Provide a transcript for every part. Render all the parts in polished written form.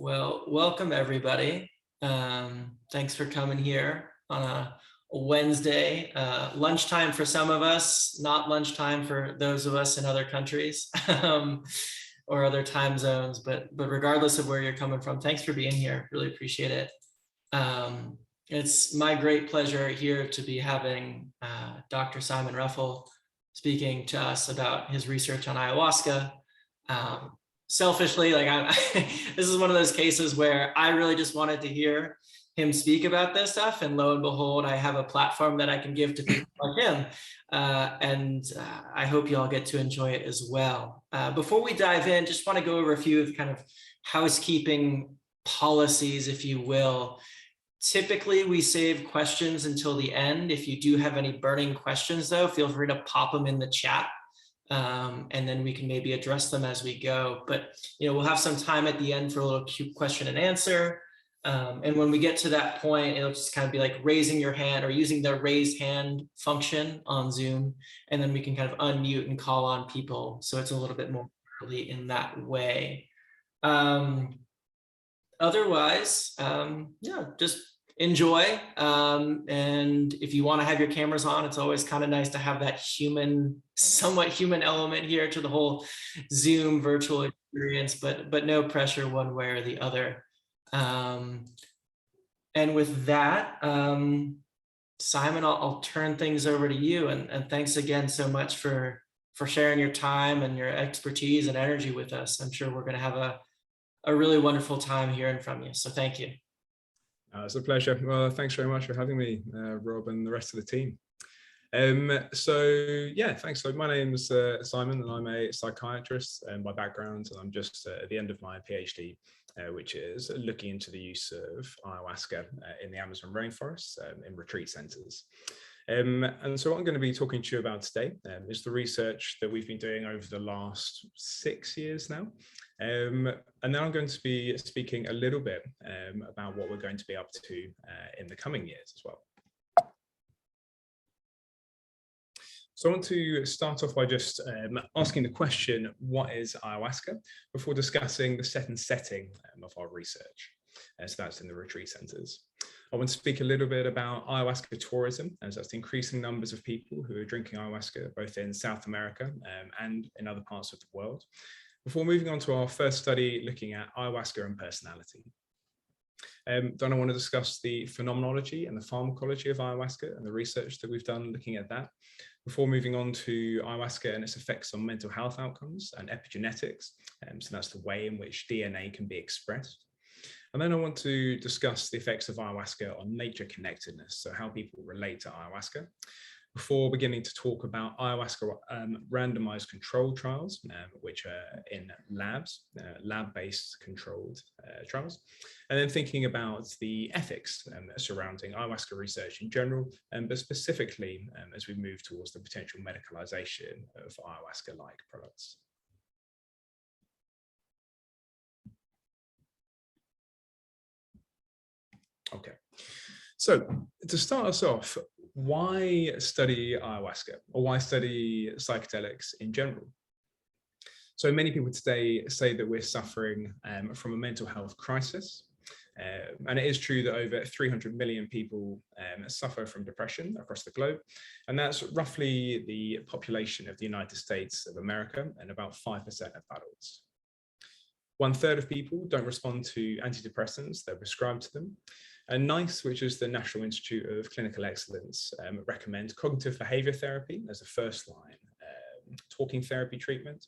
Well, welcome everybody. Thanks for coming here on a Wednesday, lunchtime for some of us, not lunchtime for those of us in other countries or other time zones, but regardless of where you're coming from, thanks for being here. Really appreciate it. It's my great pleasure here to be having Dr. Simon Ruffell speaking to us about his research on ayahuasca. Selfishly, this is one of those cases where I really just wanted to hear him speak about this stuff, and lo and behold, I have a platform that I can give to people like him, and I hope you all get to enjoy it as well. Before we dive in, just want to go over a few of kind of housekeeping policies, if you will. Typically, we save questions until the end. If you do have any burning questions, though, feel free to pop them in the chat. And then we can maybe address them as we go. But we'll have some time at the end for a little cute question and answer. And when we get to that point, it'll just kind of be like raising your hand or using the raise hand function on Zoom. And then we can kind of unmute and call on people. So it's a little bit more early in that way. Otherwise, just enjoy. And if you want to have your cameras on, it's always kind of nice to have that somewhat human element here to the whole Zoom virtual experience, but no pressure one way or the other. And with that, Simon, I'll turn things over to you. And thanks again so much for sharing your time and your expertise and energy with us. I'm sure we're going to have a really wonderful time hearing from you. So thank you. It's a pleasure. Well, thanks very much for having me, Rob, and the rest of the team. Thanks. So my name's Simon, and I'm a psychiatrist by background, and I'm just at the end of my PhD, which is looking into the use of ayahuasca in the Amazon rainforest in retreat centers. And so what I'm going to be talking to you about today is the research that we've been doing over the last 6 years now. And then I'm going to be speaking a little bit about what we're going to be up to in the coming years as well. So I want to start off by just asking the question, what is ayahuasca, before discussing the setting of our research. So that's in the retreat centers. I want to speak a little bit about ayahuasca tourism, as that's the increasing numbers of people who are drinking ayahuasca, both in South America and in other parts of the world, before moving on to our first study looking at ayahuasca and personality. Then I want to discuss the phenomenology and the pharmacology of ayahuasca and the research that we've done looking at that, before moving on to ayahuasca and its effects on mental health outcomes and epigenetics. So that's the way in which DNA can be expressed. And then I want to discuss the effects of ayahuasca on nature connectedness, so how people relate to ayahuasca, before beginning to talk about ayahuasca randomized controlled trials, which are in labs, lab-based controlled trials, and then thinking about the ethics surrounding ayahuasca research in general, but specifically as we move towards the potential medicalization of ayahuasca-like products. Okay, so to start us off, why study ayahuasca, or why study psychedelics in general? So many people today say that we're suffering from a mental health crisis. And it is true that over 300 million people suffer from depression across the globe. And that's roughly the population of the United States of America, and about 5% of adults. 1/3 of people don't respond to antidepressants that are prescribed to them. And NICE, which is the National Institute of Clinical Excellence, recommends cognitive behavior therapy as a first-line talking therapy treatment.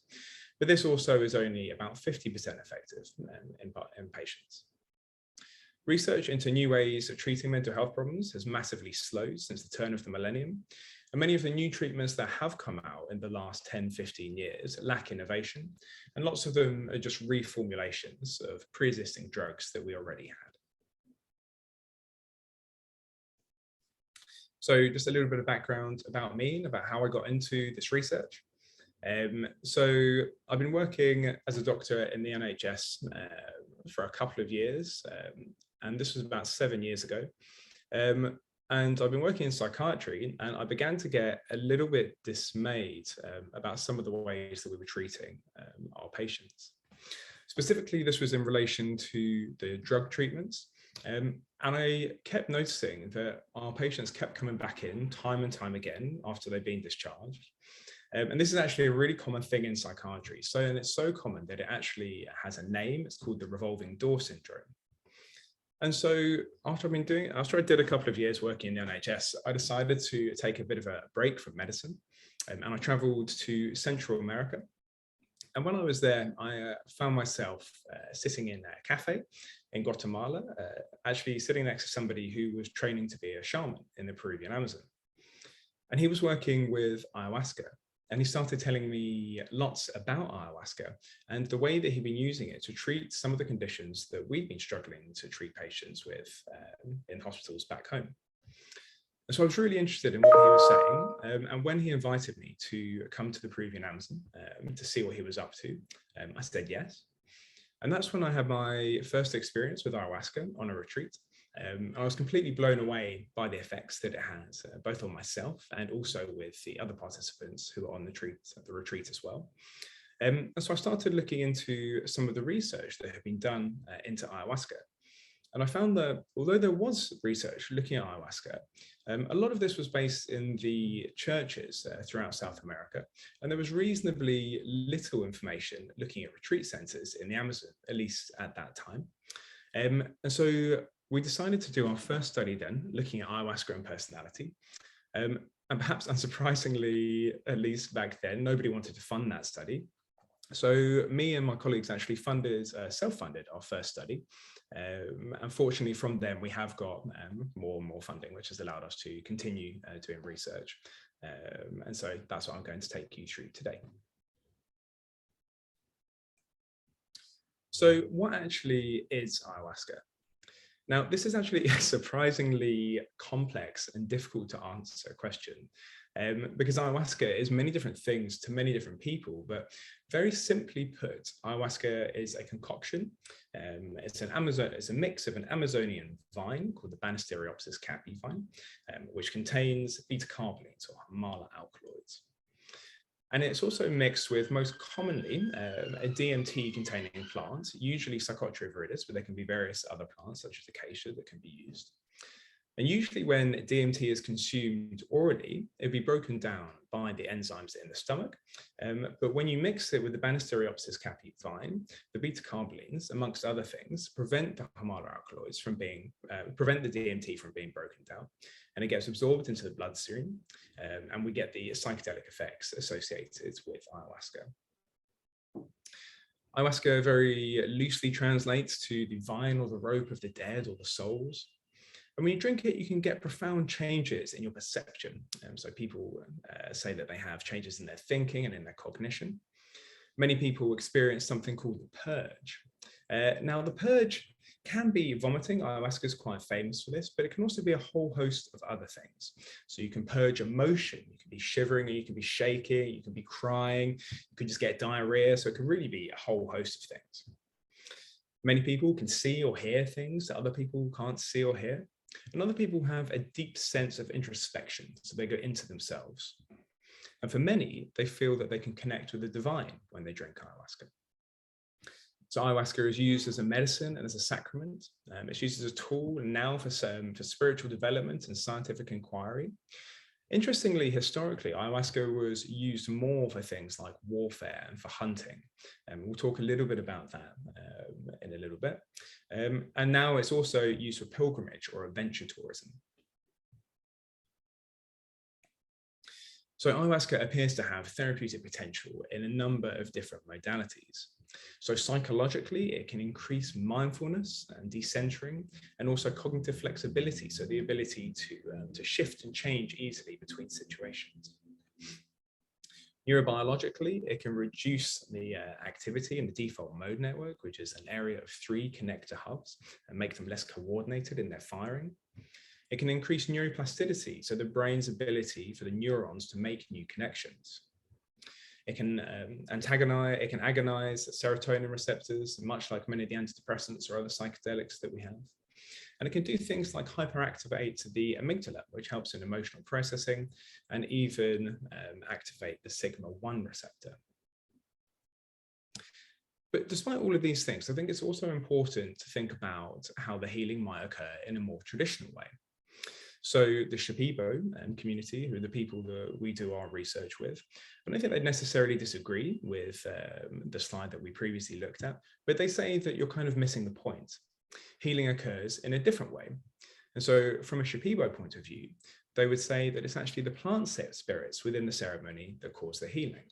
But this also is only about 50% effective in patients. Research into new ways of treating mental health problems has massively slowed since the turn of the millennium. And many of the new treatments that have come out in the last 10, 15 years lack innovation. And lots of them are just reformulations of pre-existing drugs that we already had. So just a little bit of background about me and about how I got into this research. So I've been working as a doctor in the NHS for a couple of years, and this was about 7 years ago. And I've been working in psychiatry, and I began to get a little bit dismayed about some of the ways that we were treating our patients. Specifically, this was in relation to the drug treatments. And I kept noticing that our patients kept coming back in time and time again after they've been discharged. And this is actually a really common thing in psychiatry. And it's so common that it actually has a name. It's called the revolving door syndrome. And so after I did a couple of years working in the NHS, I decided to take a bit of a break from medicine. And I traveled to Central America. And when I was there, I found myself sitting in a cafe in Guatemala, actually sitting next to somebody who was training to be a shaman in the Peruvian Amazon. And he was working with ayahuasca. And he started telling me lots about ayahuasca and the way that he'd been using it to treat some of the conditions that we'd been struggling to treat patients with in hospitals back home. And so I was really interested in what he was saying. And when he invited me to come to the Peruvian Amazon to see what he was up to, I said yes. And that's when I had my first experience with ayahuasca on a retreat. I was completely blown away by the effects that it has, both on myself and also with the other participants who are on the retreat as well. And so I started looking into some of the research that had been done into ayahuasca. And I found that although there was research looking at ayahuasca, a lot of this was based in the churches throughout South America. And there was reasonably little information looking at retreat centers in the Amazon, at least at that time. And so we decided to do our first study then, looking at ayahuasca and personality. And perhaps unsurprisingly, at least back then, nobody wanted to fund that study. So me and my colleagues actually self-funded our first study. Unfortunately, from then we have got more and more funding, which has allowed us to continue doing research. And so that's what I'm going to take you through today. So what actually is ayahuasca? Now, this is actually a surprisingly complex and difficult to answer question because ayahuasca is many different things to many different people, but very simply put, ayahuasca is a concoction. It's a mix of an Amazonian vine called the Banisteriopsis caapi vine, which contains beta-carbolines or mala alkaloids. And it's also mixed with, most commonly, a DMT-containing plant, usually Psychotria viridis, but there can be various other plants, such as acacia, that can be used. And usually when DMT is consumed orally, it'd be broken down by the enzymes in the stomach. But when you mix it with the Banisteriopsis caapi vine, the beta-carbolines, amongst other things, prevent the mala alkaloids from prevent the DMT from being broken down. And it gets absorbed into the bloodstream, and we get the psychedelic effects associated with ayahuasca. Ayahuasca very loosely translates to the vine or the rope of the dead or the souls. And when you drink it, you can get profound changes in your perception. So people say that they have changes in their thinking and in their cognition. Many people experience something called the purge. Now, the purge can be vomiting. Ayahuasca is quite famous for this, but it can also be a whole host of other things. So you can purge emotion. You can be shivering, or you can be shaking, you can be crying, you could just get diarrhea. So it can really be a whole host of things. Many people can see or hear things that other people can't see or hear. And other people have a deep sense of introspection, so they go into themselves. And for many, they feel that they can connect with the divine when they drink ayahuasca. So ayahuasca is used as a medicine and as a sacrament. It's used as a tool now for spiritual development and scientific inquiry. Interestingly, historically, ayahuasca was used more for things like warfare and for hunting. We'll talk a little bit about that in a little bit. And now it's also used for pilgrimage or adventure tourism. So ayahuasca appears to have therapeutic potential in a number of different modalities. So psychologically, it can increase mindfulness and decentering, and also cognitive flexibility, so the ability to shift and change easily between situations. Neurobiologically, it can reduce the activity in the default mode network, which is an area of 3 connector hubs, and make them less coordinated in their firing. It can increase neuroplasticity, so the brain's ability for the neurons to make new connections. It can agonize serotonin receptors, much like many of the antidepressants or other psychedelics that we have. And it can do things like hyperactivate the amygdala, which helps in emotional processing, and even activate the sigma-1 receptor. But despite all of these things, I think it's also important to think about how the healing might occur in a more traditional way. So the Shipibo community, who are the people that we do our research with, I don't think they necessarily disagree with the slide that we previously looked at, but they say that you're kind of missing the point. Healing occurs in a different way. And so from a Shipibo point of view, they would say that it's actually the plant spirits within the ceremony that cause the healing.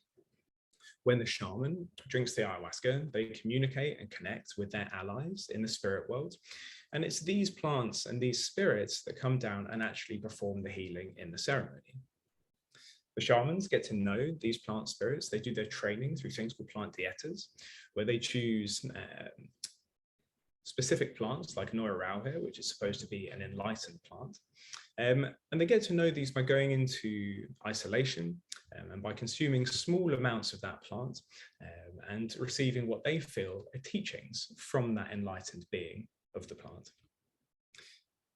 When the shaman drinks the ayahuasca, they communicate and connect with their allies in the spirit world. And it's these plants and these spirits that come down and actually perform the healing in the ceremony. The shamans get to know these plant spirits. They do their training through things called plant dietas, where they choose specific plants like Noirauhe, which is supposed to be an enlightened plant. And they get to know these by going into isolation and by consuming small amounts of that plant and receiving what they feel are teachings from that enlightened being of the plant.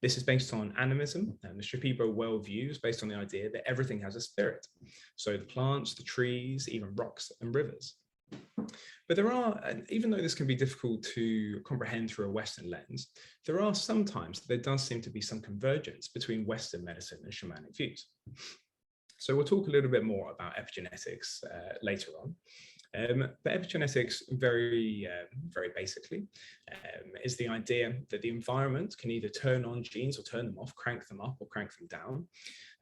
This is based on animism, and the Shipibo worldview is based on the idea that everything has a spirit. So the plants, the trees, even rocks and rivers. But there are, even though this can be difficult to comprehend through a Western lens, there are sometimes there does seem to be some convergence between Western medicine and shamanic views. So we'll talk a little bit more about epigenetics later on. But epigenetics, very basically, is the idea that the environment can either turn on genes or turn them off, crank them up or crank them down.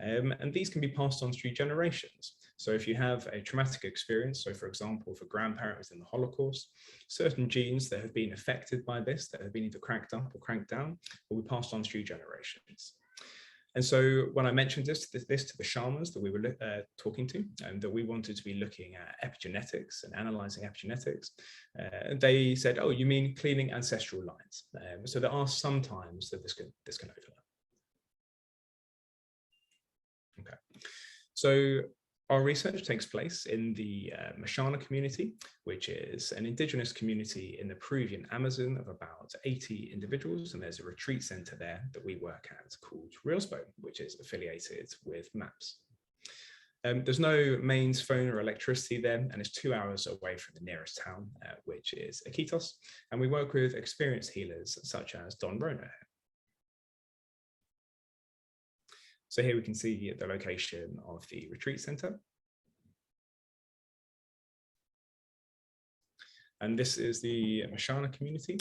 And these can be passed on through generations. So if you have a traumatic experience, so for example, if a grandparent was in the Holocaust, certain genes that have been affected by this, that have been either cranked up or cranked down, will be passed on through generations. And so when I mentioned this to the shamans that we were talking to, and that we wanted to be looking at epigenetics and analyzing epigenetics, they said, oh, you mean cleaning ancestral lines? So there are some times that this can overlap. Okay, so our research takes place in the Mashana community, which is an indigenous community in the Peruvian Amazon of about 80 individuals. And there's a retreat center there that we work at called Riospo, which is affiliated with MAPS. There's no mains, phone or electricity there, and it's 2 hours away from the nearest town, which is Iquitos. And we work with experienced healers such as Don Rona. So here we can see the location of the retreat center. And this is the Mashana community.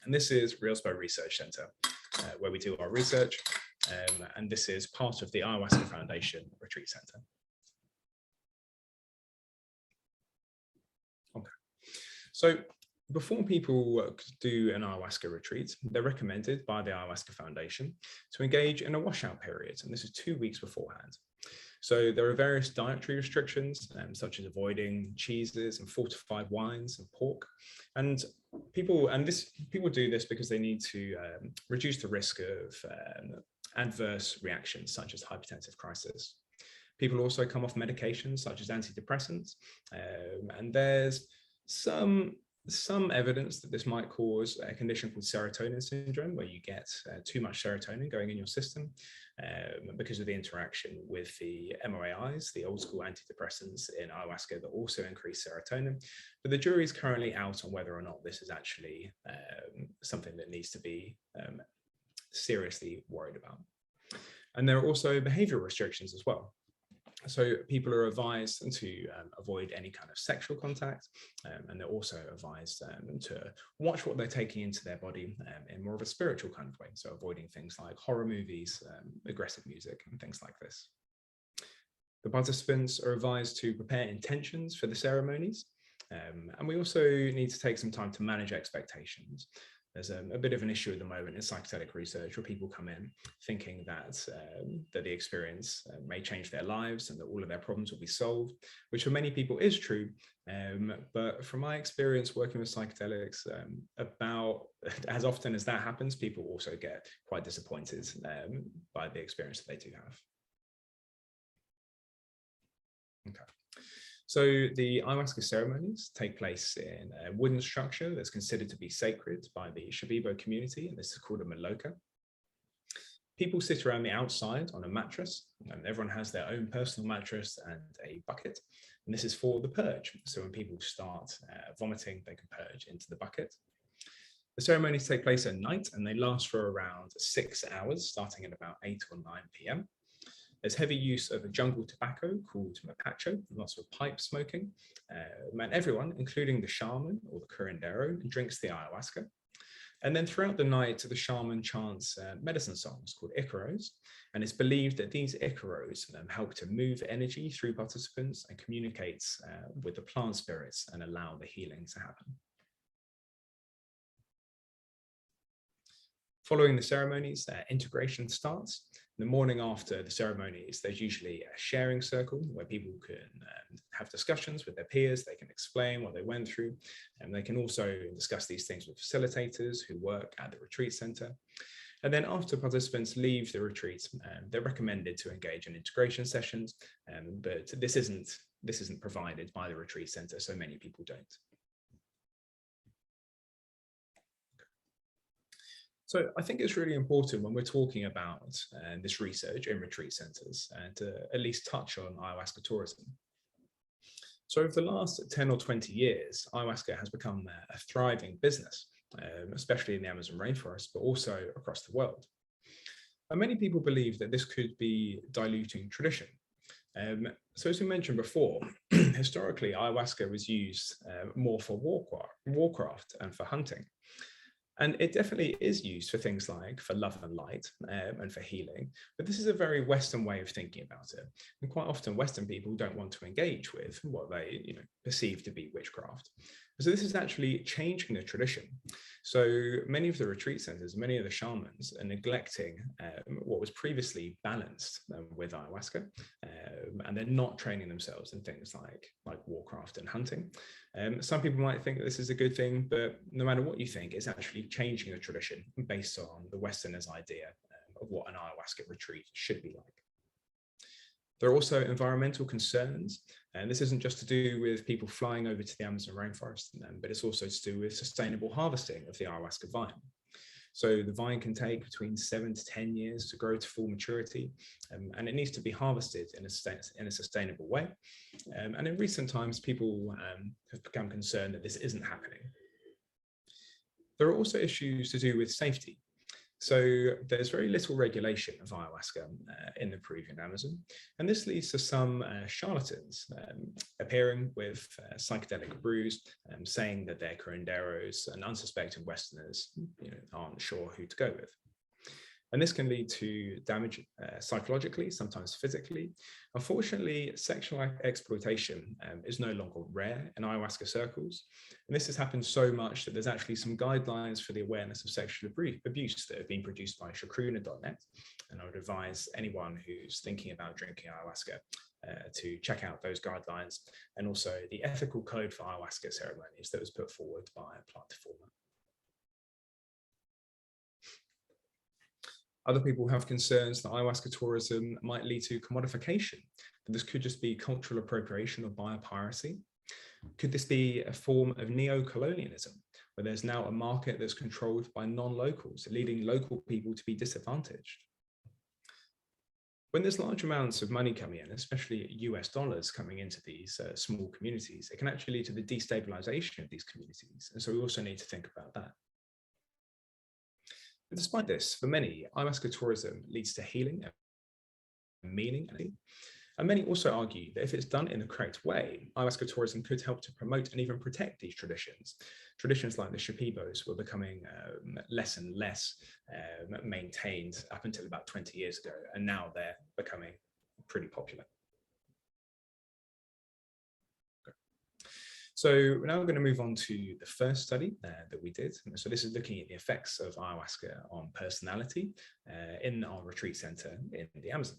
And this is Riospo Research Center, where we do our research. And this is part of the Ayahuasca Foundation Retreat Center. Okay, so before people do an ayahuasca retreat, they're recommended by the Ayahuasca Foundation to engage in a washout period, and this is 2 weeks beforehand. So there are various dietary restrictions, such as avoiding cheeses and fortified wines and pork. And people do this because they need to reduce the risk of adverse reactions, such as hypertensive crisis. People also come off medications such as antidepressants, and there's some evidence that this might cause a condition called serotonin syndrome, where you get too much serotonin going in your system because of the interaction with the MOAIs, the old school antidepressants in ayahuasca that also increase serotonin. But the jury is currently out on whether or not this is actually something that needs to be seriously worried about. And there are also behavioral restrictions as well. So people are advised to avoid any kind of sexual contact, and they're also advised to watch what they're taking into their body in more of a spiritual kind of way. So avoiding things like horror movies, aggressive music, and things like this. The participants are advised to prepare intentions for the ceremonies, and we also need to take some time to manage expectations. There's a bit of an issue at the moment in psychedelic research where people come in thinking that the experience may change their lives and that all of their problems will be solved, which for many people is true. But from my experience working with psychedelics, about as often as that happens, people also get quite disappointed by the experience that they do have. Okay. So the ayahuasca ceremonies take place in a wooden structure that's considered to be sacred by the Shipibo community, and this is called a maloka. People sit around the outside on a mattress, and everyone has their own personal mattress and a bucket. And this is for the purge. So when people start vomiting, they can purge into the bucket. The ceremonies take place at night and they last for around 6 hours, starting at about 8 or 9 p.m. There's heavy use of a jungle tobacco called mapacho, lots of pipe smoking. And everyone, including the shaman or the curandero, drinks the ayahuasca. And then throughout the night, the shaman chants medicine songs called icaros. And it's believed that these icaros help to move energy through participants and communicates with the plant spirits and allow the healing to happen. Following the ceremonies, integration starts. The morning after the ceremonies, there's usually a sharing circle where people can have discussions with their peers. They can explain what they went through, and they can also discuss these things with facilitators who work at the retreat center. And then after participants leave the retreat, they're recommended to engage in integration sessions, but this isn't provided by the retreat center, so many people don't. So I think it's really important when we're talking about this research in retreat centers to at least touch on ayahuasca tourism. So over the last 10 or 20 years, ayahuasca has become a thriving business, especially in the Amazon rainforest, but also across the world. And many people believe that this could be diluting tradition. So as we mentioned before, historically, ayahuasca was used more for warcraft and for hunting. And it definitely is used for things like for love and light and for healing. But this is a very Western way of thinking about it. And quite often Western people don't want to engage with what they perceive to be witchcraft. So this is actually changing the tradition. So many of the retreat centers, many of the shamans are neglecting what was previously balanced with ayahuasca. And they're not training themselves in things like warcraft and hunting. Some people might think that this is a good thing, but no matter what you think, it's actually changing the tradition based on the Westerners' idea of what an ayahuasca retreat should be like. There are also environmental concerns, and this isn't just to do with people flying over to the Amazon rainforest, but it's also to do with sustainable harvesting of the ayahuasca vine. So the vine can take between 7 to 10 years to grow to full maturity, and it needs to be harvested in a sustainable way. And in recent times, people have become concerned that this isn't happening. There are also issues to do with safety. So there's very little regulation of ayahuasca in the Peruvian Amazon, and this leads to some charlatans appearing with psychedelic brews, saying that they're curanderos, and unsuspecting Westerners aren't sure who to go with. And this can lead to damage psychologically, sometimes physically. Unfortunately, sexual exploitation is no longer rare in ayahuasca circles. And this has happened so much that there's actually some guidelines for the awareness of sexual abuse that have been produced by shakruna.net. And I would advise anyone who's thinking about drinking ayahuasca to check out those guidelines, and also the ethical code for ayahuasca ceremonies that was put forward by Plant Deformer. Other people have concerns that ayahuasca tourism might lead to commodification, that this could just be cultural appropriation or biopiracy. Could this be a form of neo-colonialism, where there's now a market that's controlled by non-locals, leading local people to be disadvantaged? When there's large amounts of money coming in, especially US dollars coming into these small communities, it can actually lead to the destabilization of these communities. And so we also need to think about that. But despite this, for many, ayahuasca tourism leads to healing and meaning. And many also argue that if it's done in the correct way, ayahuasca tourism could help to promote and even protect these traditions. Traditions like the Shipibos were becoming less and less maintained up until about 20 years ago, and now they're becoming pretty popular. So we're now going to move on to the first study that we did. So this is looking at the effects of ayahuasca on personality in our retreat center in the Amazon.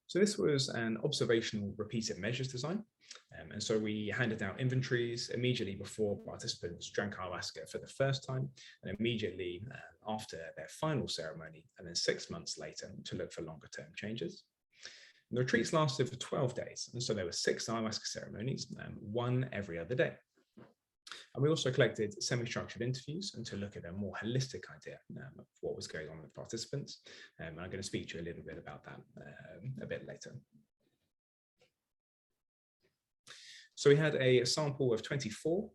So this was an observational repeated measures design. And so we handed out inventories immediately before participants drank ayahuasca for the first time, and immediately after their final ceremony, and then 6 months later to look for longer term changes. The retreats lasted for 12 days, and so there were 6 ayahuasca ceremonies, 1 every other day. And we also collected semi-structured interviews and to look at a more holistic idea of what was going on with participants. And I'm going to speak to you a little bit about that a bit later. So we had a sample of 24,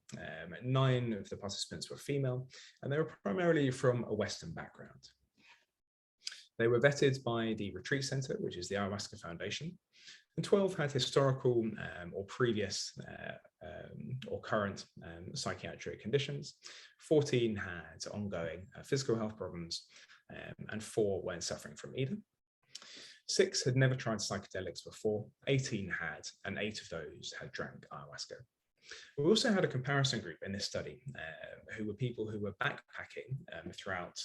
9 of the participants were female, and they were primarily from a Western background. They were vetted by the Retreat Center, which is the Ayahuasca Foundation, and 12 had historical or previous or current psychiatric conditions. 14 had ongoing physical health problems, and 4 weren't suffering from either. 6 had never tried psychedelics before, 18 had, and 8 of those had drank ayahuasca. We also had a comparison group in this study who were people who were backpacking throughout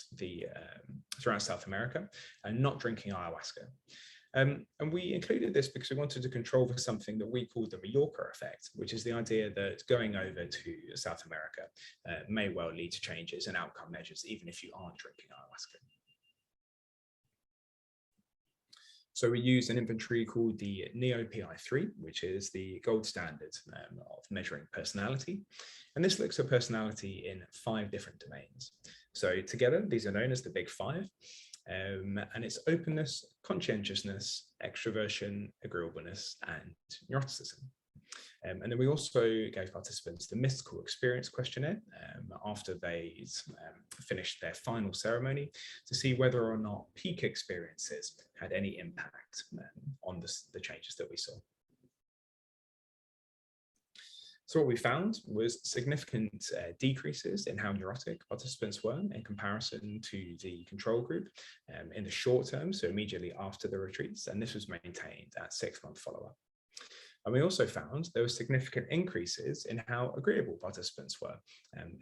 South America and not drinking ayahuasca. And we included this because we wanted to control for something that we called the Mallorca effect, which is the idea that going over to South America may well lead to changes in outcome measures, even if you aren't drinking ayahuasca. So we used an inventory called the NEO-PI3, which is the gold standard of measuring personality. And this looks at personality in 5 different domains. So together, these are known as the big 5. And it's openness, conscientiousness, extroversion, agreeableness, and neuroticism. And then we also gave participants the mystical experience questionnaire after they finished their final ceremony to see whether or not peak experiences had any impact on the changes that we saw. So what we found was significant decreases in how neurotic participants were in comparison to the control group in the short term, so immediately after the retreats, and this was maintained at 6-month follow-up. And we also found there were significant increases in how agreeable participants were.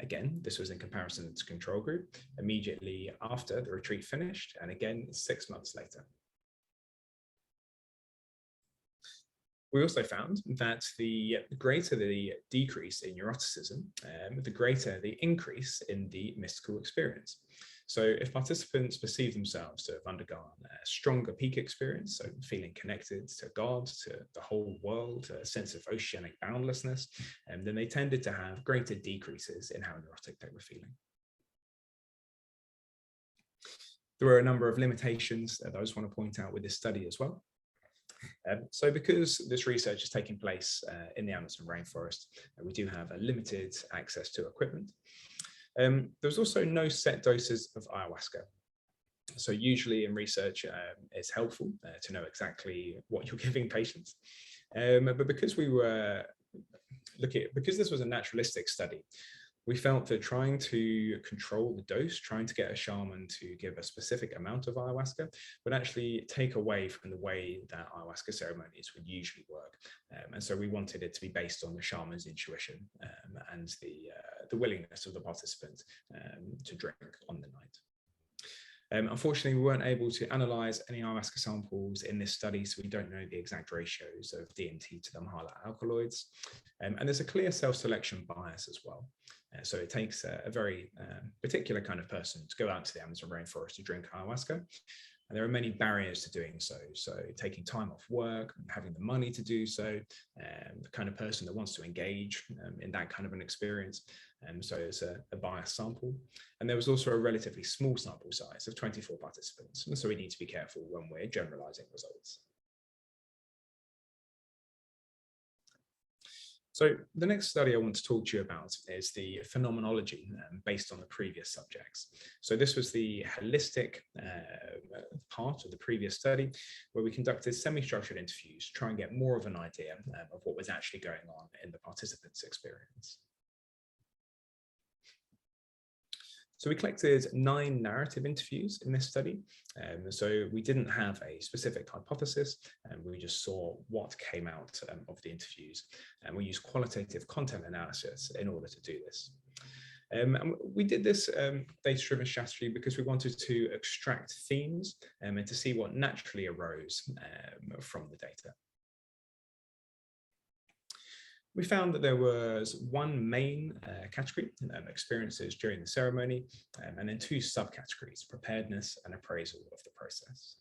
Again, this was in comparison to control group immediately after the retreat finished, and again, 6 months later. We also found that the greater the decrease in neuroticism, the greater the increase in the mystical experience. So if participants perceive themselves to have undergone a stronger peak experience, so feeling connected to God, to the whole world, a sense of oceanic boundlessness, then they tended to have greater decreases in how neurotic they were feeling. There were a number of limitations that I just want to point out with this study as well. So because this research is taking place in the Amazon rainforest, we do have a limited access to equipment. There's also no set doses of ayahuasca. So usually in research, it's helpful to know exactly what you're giving patients. But because we were because this was a naturalistic study, we felt that trying to control the dose, trying to get a shaman to give a specific amount of ayahuasca would actually take away from the way that ayahuasca ceremonies would usually work. And so we wanted it to be based on the shaman's intuition and the willingness of the participant to drink on the night. Unfortunately, we weren't able to analyze any ayahuasca samples in this study, so we don't know the exact ratios of DMT to the Mahala alkaloids. And there's a clear self-selection bias as well. So it takes a very particular kind of person to go out to the Amazon rainforest to drink ayahuasca. And there are many barriers to doing so. So taking time off work, having the money to do so, the kind of person that wants to engage in that kind of an experience. So it's a biased sample. And there was also a relatively small sample size of 24 participants. And so we need to be careful when we're generalizing results. So the next study I want to talk to you about is the phenomenology based on the previous subjects. So this was the holistic part of the previous study where we conducted semi-structured interviews to try and get more of an idea of what was actually going on in the participants' experience. So we collected 9 narrative interviews in this study. So we didn't have a specific hypothesis, and we just saw what came out of the interviews. And we used qualitative content analysis in order to do this. And we did this data-driven strategy because we wanted to extract themes and to see what naturally arose from the data. We found that there was one main category, experiences during the ceremony, and then 2 subcategories, preparedness and appraisal of the process.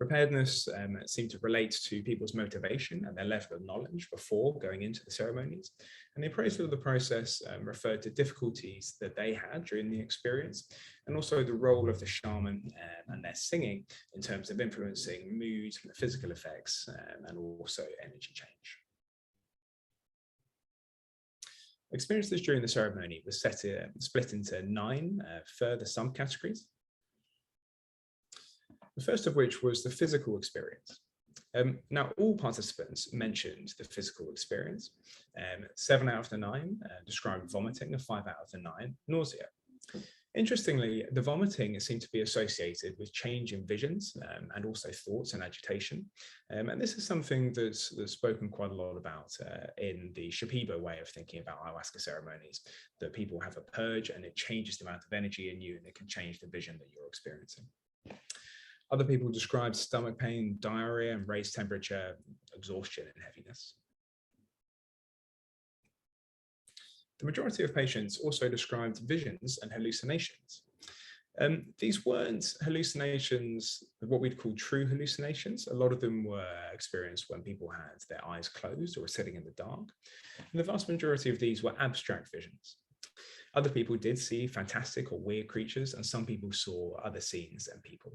Preparedness seemed to relate to people's motivation and their level of knowledge before going into the ceremonies. And the appraisal of the process referred to difficulties that they had during the experience, and also the role of the shaman and their singing in terms of influencing mood, physical effects, and also energy change. Experiences during the ceremony were split into 9 further subcategories. The first of which was the physical experience. Now, all participants mentioned the physical experience. 7 out of the 9 described vomiting, and 5 out of the 9 nausea. Interestingly, the vomiting seemed to be associated with change in visions and also thoughts and agitation. And this is something that's spoken quite a lot about in the Shipibo way of thinking about ayahuasca ceremonies, that people have a purge and it changes the amount of energy in you and it can change the vision that you're experiencing. Other people described stomach pain, diarrhea, and raised temperature, exhaustion, and heaviness. The majority of patients also described visions and hallucinations. These weren't hallucinations, what we'd call true hallucinations. A lot of them were experienced when people had their eyes closed or were sitting in the dark. And the vast majority of these were abstract visions. Other people did see fantastic or weird creatures, and some people saw other scenes and people.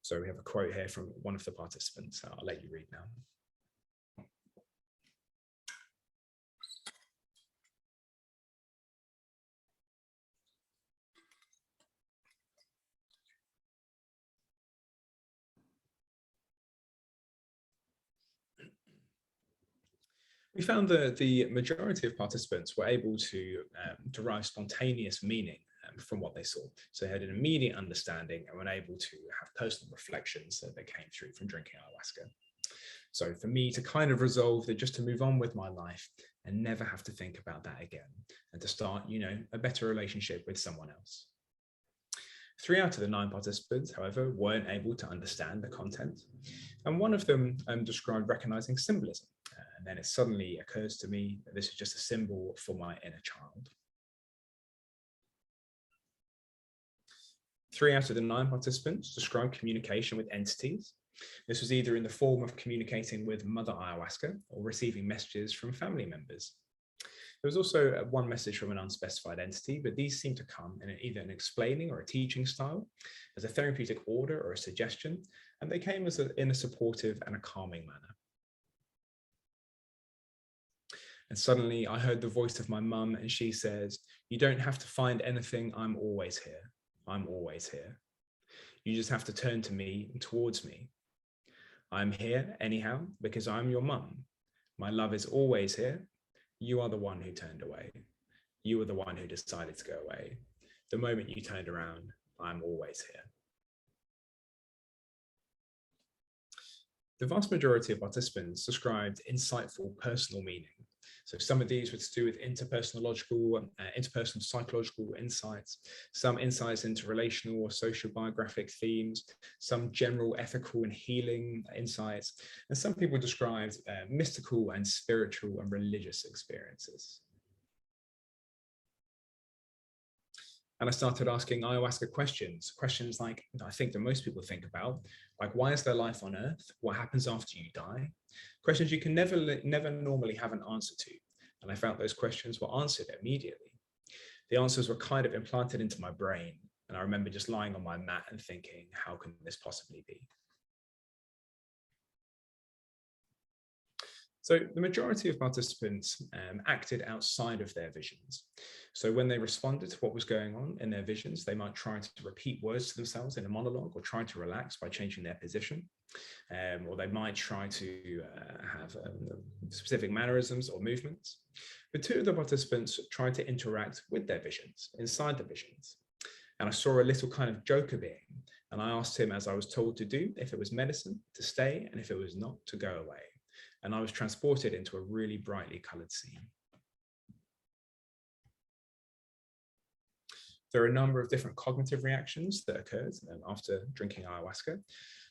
So we have a quote here from one of the participants. I'll let you read now. We found that the majority of participants were able to derive spontaneous meaning from what they saw. So they had an immediate understanding and were able to have personal reflections that came through from drinking ayahuasca. So for me to kind of resolve that, just to move on with my life and never have to think about that again, and to start, a better relationship with someone else. 3 out of the 9 participants, however, weren't able to understand the content. And one of them described recognizing symbolism. And then it suddenly occurs to me that this is just a symbol for my inner child. 3 out of the 9 participants described communication with entities. This was either in the form of communicating with Mother Ayahuasca or receiving messages from family members. There was also one message from an unspecified entity, but these seem to come in either an explaining or a teaching style, as a therapeutic order or a suggestion, and they came in a supportive and a calming manner. And suddenly I heard the voice of my mum, and she says, "You don't have to find anything, I'm always here. I'm always here. You just have to turn to me and towards me. I'm here anyhow because I'm your mum. My love is always here. You are the one who turned away. You were the one who decided to go away. The moment you turned around, I'm always here." The vast majority of participants described insightful personal meaning. So some of these were to do with interpersonal psychological insights, some insights into relational or social biographic themes, some general ethical and healing insights, and some people described mystical and spiritual and religious experiences. And I started asking ayahuasca questions like I think that most people think about, like, why is there life on Earth? What happens after you die? Questions you can never normally have an answer to. And I found those questions were answered immediately. The answers were kind of implanted into my brain. And I remember just lying on my mat and thinking, how can this possibly be? So the majority of participants acted outside of their visions. So when they responded to what was going on in their visions, they might try to repeat words to themselves in a monologue, or try to relax by changing their position. Or they might try to have specific mannerisms or movements. But 2 of the participants tried to interact with their visions, inside the visions. And I saw a little kind of joker being. And I asked him, as I was told to do, if it was medicine, to stay, and if it was not, to go away. And I was transported into a really brightly colored scene. There are a number of different cognitive reactions that occurred after drinking ayahuasca.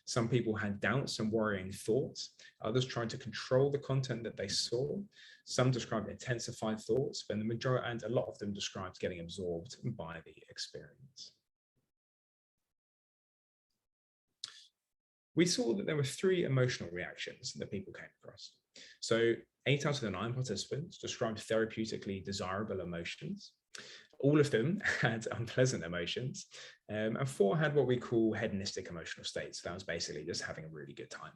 Some people had doubts and worrying thoughts. Others tried to control the content that they saw. Some described intensified thoughts, but the majority, and a lot of them described getting absorbed by the experience. we saw that there were 3 emotional reactions that people came across. So 8 out of the 9 participants described therapeutically desirable emotions. All of them had unpleasant emotions, and 4 had what we call hedonistic emotional states. That was basically just having a really good time.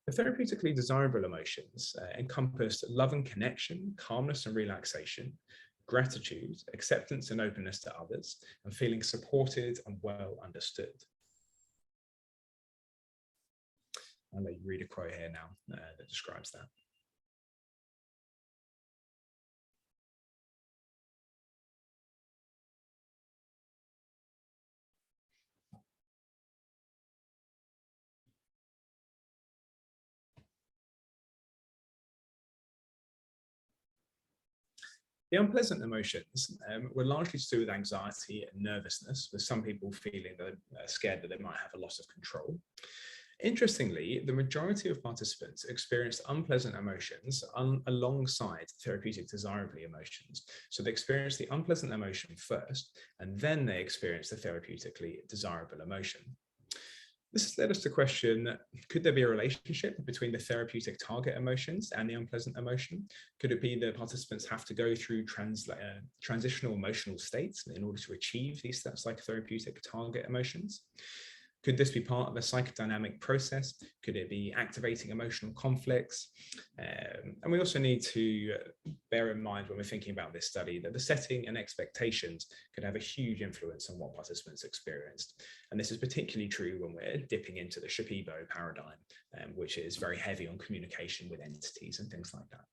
The therapeutically desirable emotions encompassed love and connection, calmness and relaxation, gratitude, acceptance and openness to others, and feeling supported and well understood. I'll let you read a quote here now that describes that. The unpleasant emotions were largely to do with anxiety and nervousness, with some people feeling that scared that they might have a loss of control. Interestingly, the majority of participants experienced unpleasant emotions alongside therapeutic desirable emotions. So they experienced the unpleasant emotion first, and then they experienced the therapeutically desirable emotion. This has led us to question, could there be a relationship between the therapeutic target emotions and the unpleasant emotion? Could it be that participants have to go through transitional emotional states in order to achieve these psychotherapeutic target emotions? Could this be part of a psychodynamic process? Could it be activating emotional conflicts? And we also need to bear in mind when we're thinking about this study that the setting and expectations could have a huge influence on what participants experienced. And this is particularly true when we're dipping into the Shipibo paradigm, which is very heavy on communication with entities and things like that.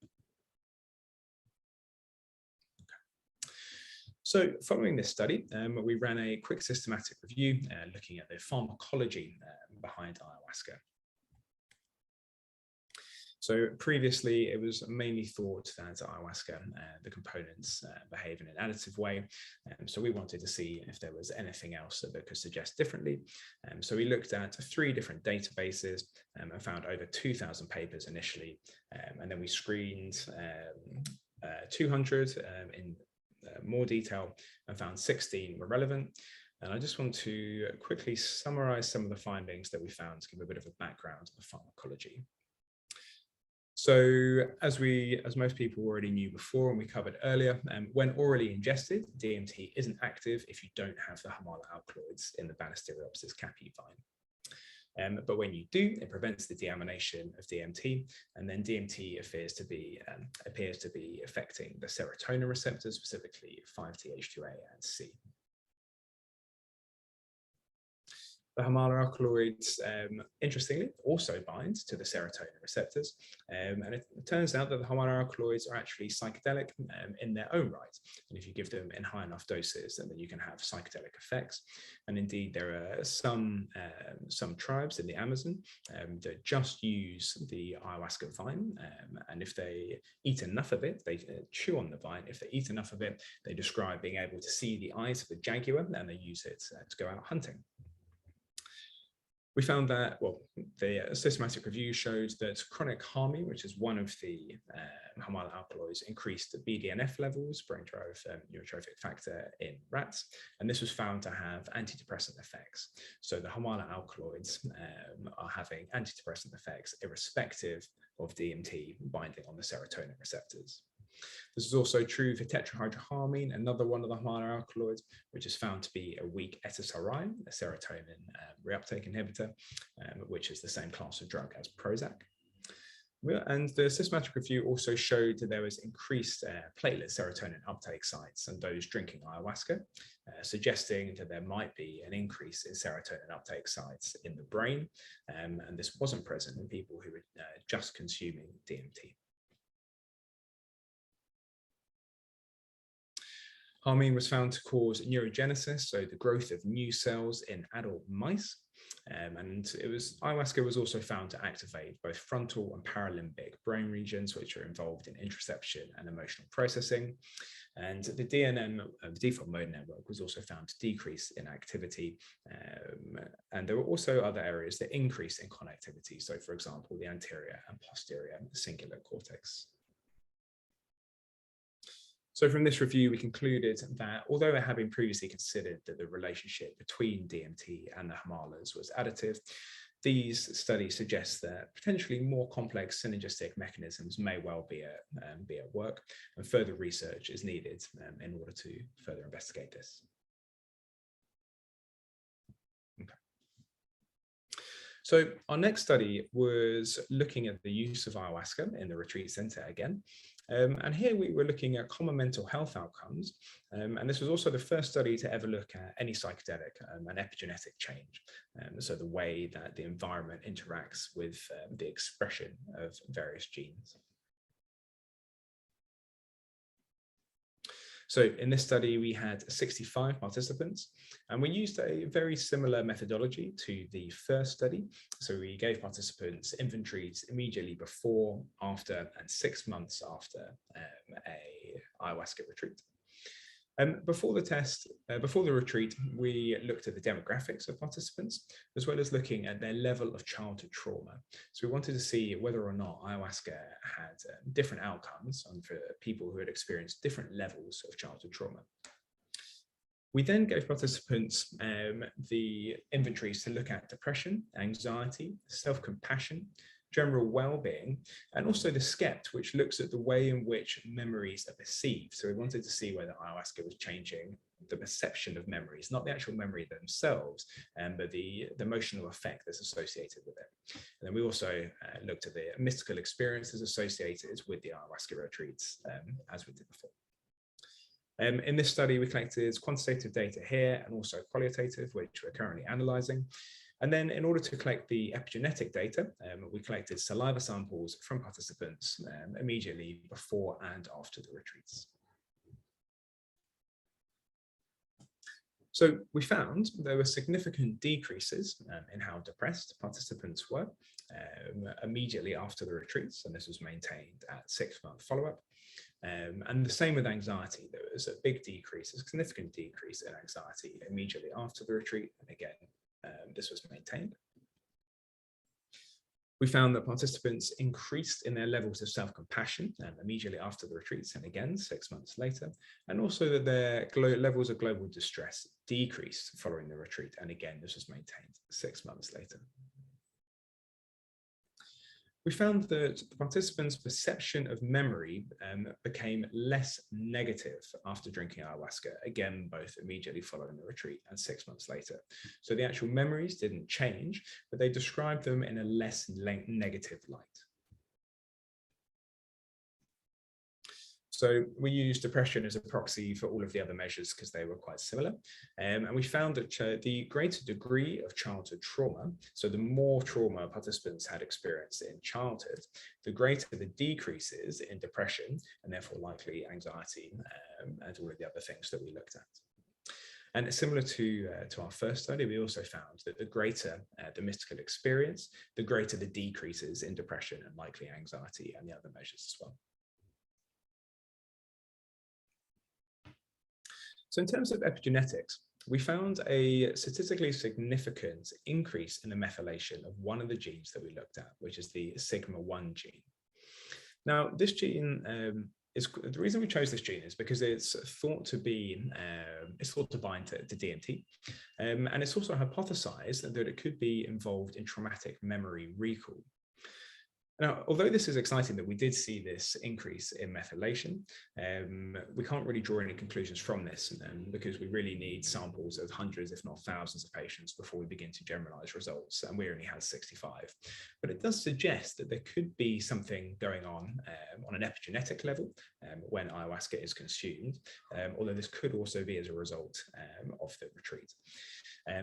So following this study, we ran a quick systematic review looking at the pharmacology behind ayahuasca. So previously, it was mainly thought that ayahuasca, the components behave in an additive way. So we wanted to see if there was anything else that could suggest differently. So we looked at 3 different databases and found over 2,000 papers initially. And then we screened 200 in more detail and found 16 were relevant. And I just want to quickly summarize some of the findings that we found to give a bit of a background of the pharmacology. So as most people already knew before and we covered earlier, when orally ingested, DMT isn't active if you don't have the Hamala alkaloids in the Banisteriopsis caapi vine. But when you do, it prevents the deamination of DMT, and then DMT appears to be affecting the serotonin receptors, specifically 5-TH2A and C. The Hamala alkaloids, interestingly, also bind to the serotonin receptors. And it turns out that the Hamala alkaloids are actually psychedelic in their own right. And if you give them in high enough doses, then you can have psychedelic effects. And indeed, there are some tribes in the Amazon that just use the ayahuasca vine. And if they eat enough of it, they chew on the vine. If they eat enough of it, they describe being able to see the eyes of the jaguar, and they use it to go out hunting. We found that, well, the systematic review showed that chronic harming, which is one of the Hamala alkaloids, increased the BDNF levels, brain-derived neurotrophic factor, in rats, and this was found to have antidepressant effects. So the Hamala alkaloids are having antidepressant effects irrespective of DMT binding on the serotonin receptors. This is also true for tetrahydroharmine, another one of the Hamala alkaloids, which is found to be a weak SSRI, a serotonin reuptake inhibitor, which is the same class of drug as Prozac. And the systematic review also showed that there was increased platelet serotonin uptake sites in those drinking ayahuasca, suggesting that there might be an increase in serotonin uptake sites in the brain, and this wasn't present in people who were just consuming DMT. Harmine was found to cause neurogenesis, so the growth of new cells in adult mice. And ayahuasca was also found to activate both frontal and paralimbic brain regions, which are involved in interoception and emotional processing. And the DNN, the default mode network, was also found to decrease in activity. And there were also other areas that increased in connectivity. So, for example, the anterior and posterior cingulate cortex. So from this review, we concluded that although it had been previously considered that the relationship between DMT and the Himalayas was additive, these studies suggest that potentially more complex synergistic mechanisms may well be at work, and further research is needed in order to further investigate this. Okay. So our next study was looking at the use of ayahuasca in the retreat center again. And here we were looking at common mental health outcomes. And this was also the first study to ever look at any psychedelic and epigenetic change. So the way that the environment interacts with the expression of various genes. So in this study, we had 65 participants, and we used a very similar methodology to the first study. So we gave participants inventories immediately before, after, and 6 months after a ayahuasca retreat. Before the retreat, we looked at the demographics of participants, as well as looking at their level of childhood trauma. So we wanted to see whether or not ayahuasca had different outcomes for people who had experienced different levels of childhood trauma. We then gave participants the inventories to look at depression, anxiety, self-compassion, general well-being, and also the SCEPT, which looks at the way in which memories are perceived. So we wanted to see whether ayahuasca was changing the perception of memories, not the actual memory themselves, but the emotional effect that's associated with it. And then we also looked at the mystical experiences associated with the ayahuasca retreats, as we did before. In this study, we collected quantitative data here and also qualitative, which we're currently analyzing. And then in order to collect the epigenetic data, we collected saliva samples from participants immediately before and after the retreats. So we found there were significant decreases in how depressed participants were immediately after the retreats, and this was maintained at 6-month follow-up. And the same with anxiety. There was a big decrease, a significant decrease in anxiety immediately after the retreat, and again, this was maintained. We found that participants increased in their levels of self-compassion immediately after the retreats, and again 6 months later, and also that their levels of global distress decreased following the retreat, and again this was maintained 6 months later. We found that the participants' perception of memory became less negative after drinking ayahuasca, again, both immediately following the retreat and 6 months later. So the actual memories didn't change, but they described them in a less negative light. So we used depression as a proxy for all of the other measures because they were quite similar. And we found that the greater degree of childhood trauma, so the more trauma participants had experienced in childhood, the greater the decreases in depression and therefore likely anxiety and all of the other things that we looked at. And similar to our first study, we also found that the greater the mystical experience, the greater the decreases in depression and likely anxiety and the other measures as well. So in terms of epigenetics, we found a statistically significant increase in the methylation of one of the genes that we looked at, which is the sigma-1 gene. Now, this gene the reason we chose this gene is because it's thought to bind to DMT, and it's also hypothesized that it could be involved in traumatic memory recall. Now, although this is exciting that we did see this increase in methylation, we can't really draw any conclusions from this because we really need samples of hundreds, if not thousands of patients before we begin to generalize results, and we only had 65. But it does suggest that there could be something going on an epigenetic level when ayahuasca is consumed, although this could also be as a result of the retreat.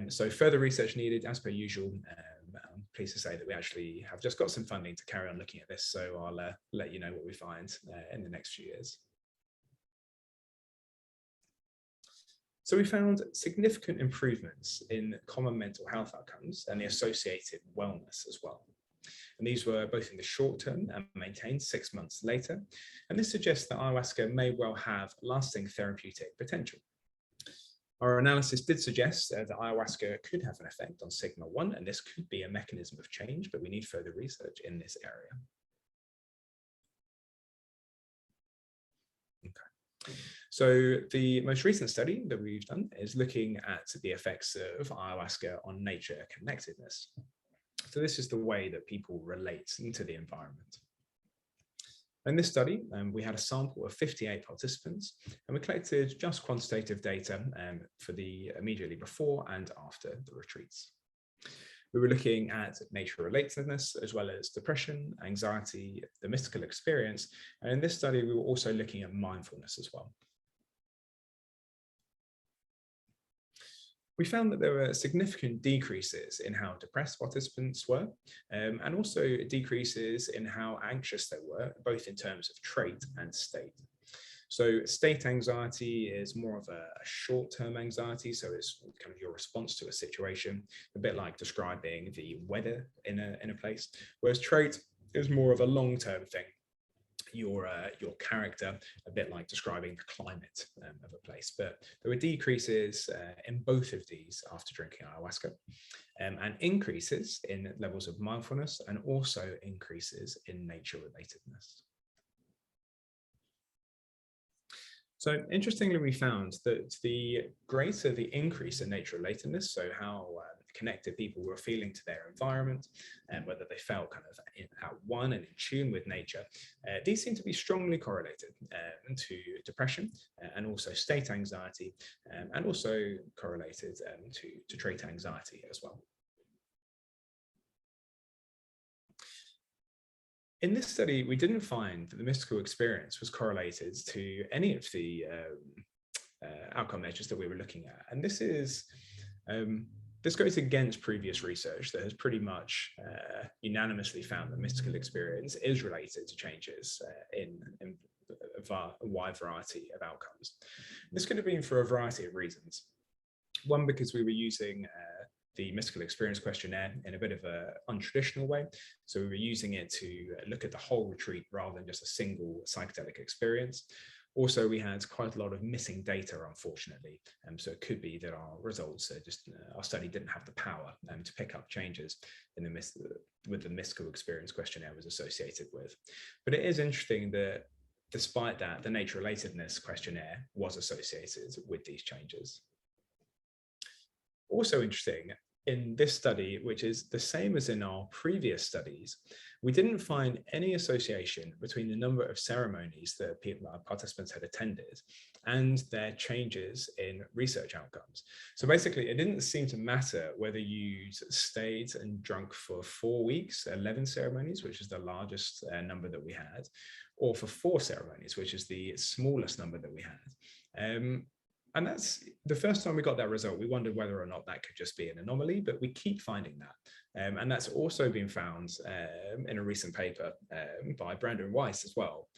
So further research needed, as per usual. I'm pleased to say that we actually have just got some funding to carry on looking at this, so I'll let you know what we find in the next few years. So we found significant improvements in common mental health outcomes and the associated wellness as well. And these were both in the short term and maintained 6 months later. And this suggests that ayahuasca may well have lasting therapeutic potential. Our analysis did suggest that ayahuasca could have an effect on sigma-1, and this could be a mechanism of change, but we need further research in this area. Okay. So the most recent study that we've done is looking at the effects of ayahuasca on nature connectedness. So this is the way that people relate to the environment. In this study, we had a sample of 58 participants, and we collected just quantitative data for the immediately before and after the retreats. We were looking at nature relatedness, as well as depression, anxiety, the mystical experience. And in this study, we were also looking at mindfulness as well. We found that there were significant decreases in how depressed participants were, and also decreases in how anxious they were, both in terms of trait and state. So state anxiety is more of a short-term anxiety, so it's kind of your response to a situation, a bit like describing the weather in a place, whereas trait is more of a long-term thing. Your character, a bit like describing the climate of a place. But there were decreases in both of these after drinking ayahuasca, and increases in levels of mindfulness, and also increases in nature relatedness. So interestingly, we found that the greater the increase in nature relatedness, so how connected people were feeling to their environment, and whether they felt kind of at one and in tune with nature, these seem to be strongly correlated to depression, and also state anxiety, and also correlated to trait anxiety as well. In this study, we didn't find that the mystical experience was correlated to any of the outcome measures that we were looking at. And this is this goes against previous research that has pretty much unanimously found that mystical experience is related to changes in a wide variety of outcomes. This could have been for a variety of reasons. One, because we were using the mystical experience questionnaire in a bit of an untraditional way. So we were using it to look at the whole retreat rather than just a single psychedelic experience. Also, we had quite a lot of missing data, unfortunately. So it could be that our results, our study didn't have the power to pick up changes in with the mystical experience questionnaire was associated with. But it is interesting that despite that, the nature relatedness questionnaire was associated with these changes. Also interesting, in this study, which is the same as in our previous studies, we didn't find any association between the number of ceremonies that participants had attended and their changes in research outcomes. So basically, it didn't seem to matter whether you stayed and drunk for 4 weeks, 11 ceremonies, which is the largest number that we had, or for 4 ceremonies, which is the smallest number that we had. And that's the first time we got that result, we wondered whether or not that could just be an anomaly, but we keep finding that. And that's also been found in a recent paper by Brandon Weiss as well.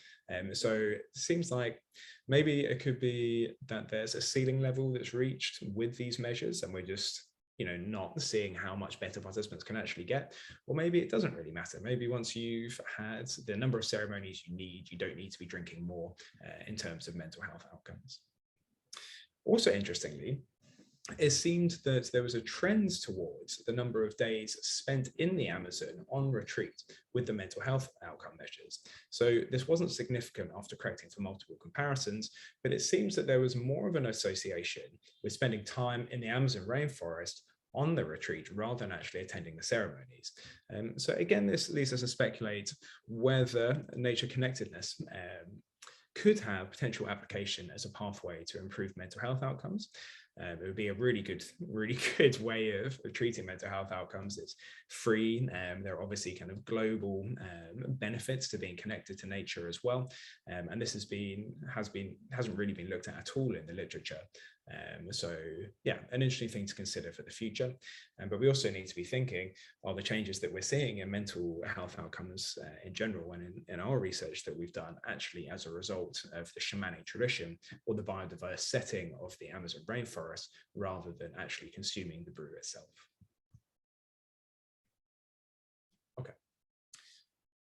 So it seems like maybe it could be that there's a ceiling level that's reached with these measures, and we're just not seeing how much better participants can actually get. Or maybe it doesn't really matter. Maybe once you've had the number of ceremonies you don't need to be drinking more in terms of mental health outcomes. Also interestingly, it seemed that there was a trend towards the number of days spent in the Amazon on retreat with the mental health outcome measures. So this wasn't significant after correcting for multiple comparisons, but it seems that there was more of an association with spending time in the Amazon rainforest on the retreat rather than actually attending the ceremonies. So again, this leads us to speculate whether nature connectedness could have potential application as a pathway to improve mental health outcomes. It would be a really good way of treating mental health outcomes. It's free. There are obviously kind of global benefits to being connected to nature as well. And this hasn't really been looked at all in the literature. So yeah, an interesting thing to consider for the future. But we also need to be thinking, are the changes that we're seeing in mental health outcomes in general and in our research that we've done actually as a result of the shamanic tradition or the biodiverse setting of the Amazon rainforest rather than actually consuming the brew itself. Okay.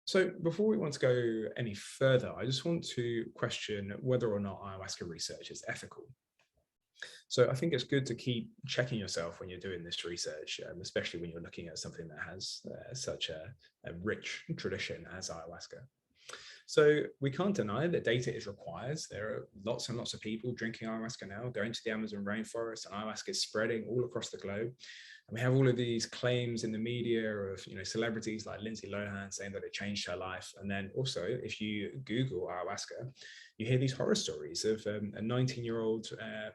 So before we want to go any further, I just want to question whether or not ayahuasca research is ethical. So I think it's good to keep checking yourself when you're doing this research, especially when you're looking at something that has such a rich tradition as ayahuasca. So we can't deny that data is required. There are lots and lots of people drinking ayahuasca now, going to the Amazon rainforest, and ayahuasca is spreading all across the globe. And we have all of these claims in the media of, celebrities like Lindsay Lohan saying that it changed her life. And then also, if you Google ayahuasca, you hear these horror stories of a 19-year-old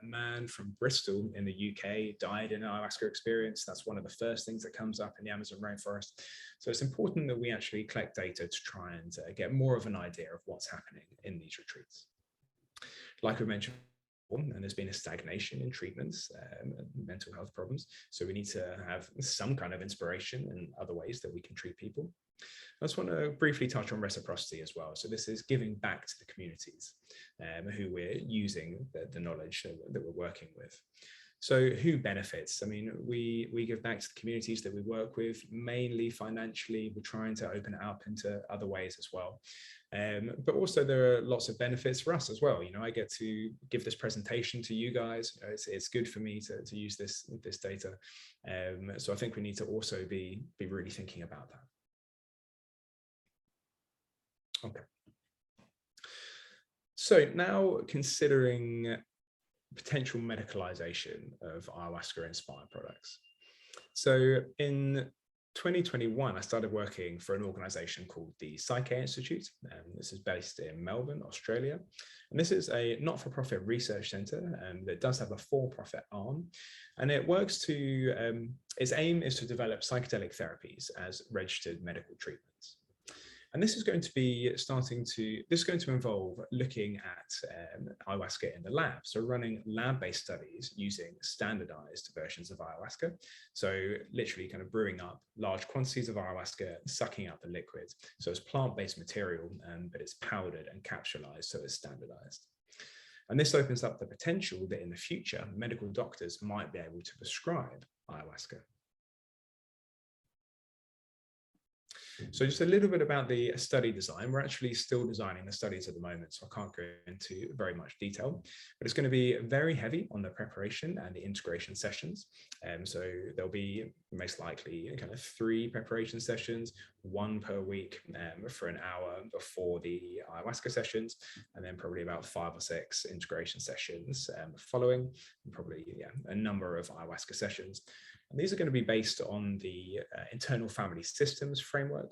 man from Bristol in the UK died in an ayahuasca experience. That's one of the first things that comes up in the Amazon rainforest. So it's important that we actually collect data to try and get more of an idea of what's happening in these retreats. Like we mentioned, and there's been a stagnation in treatments, mental health problems. So we need to have some kind of inspiration and other ways that we can treat people. I just want to briefly touch on reciprocity as well. So this is giving back to the communities who we're using the knowledge that we're working with. So who benefits? I mean, we give back to the communities that we work with, mainly financially. We're trying to open it up into other ways as well. But also there are lots of benefits for us as well. I get to give this presentation to you guys. It's good for me to use this data. So I think we need to also be really thinking about that. Okay. So now considering potential medicalization of ayahuasca-inspired products. So in 2021, I started working for an organization called the Psyche Institute. This is based in Melbourne, Australia. And this is a not-for-profit research center that does have a for-profit arm. And it works to, its aim is to develop psychedelic therapies as registered medical treatments. And this is going to be involve looking at ayahuasca in the lab. So running lab-based studies using standardized versions of ayahuasca. So literally kind of brewing up large quantities of ayahuasca, sucking out the liquid. So it's plant-based material, but it's powdered and capsulized, so it's standardized. And this opens up the potential that in the future, medical doctors might be able to prescribe ayahuasca. So just a little bit about the study design. We're actually still designing the studies at the moment, so I can't go into very much detail, but it's going to be very heavy on the preparation and the integration sessions. So there'll be most likely kind of 3 preparation sessions, 1 per week for an hour before the ayahuasca sessions, and then probably about 5 or 6 integration sessions following, and probably a number of ayahuasca sessions. And these are going to be based on the internal family systems framework,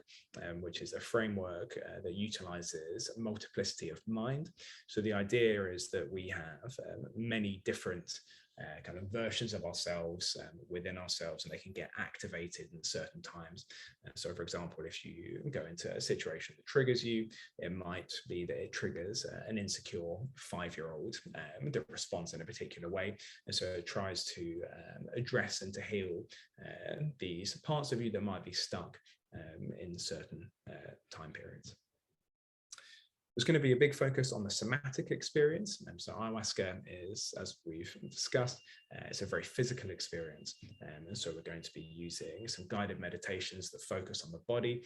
which is a framework that utilizes multiplicity of mind. So the idea is that we have many different kind of versions of ourselves within ourselves, and they can get activated in certain times. So for example, if you go into a situation that triggers you, it might be that it triggers an insecure 5-year-old that responds in a particular way. And so it tries to address and to heal these parts of you that might be stuck in certain time periods. There's going to be a big focus on the somatic experience. So ayahuasca is, as we've discussed, it's a very physical experience. And so we're going to be using some guided meditations that focus on the body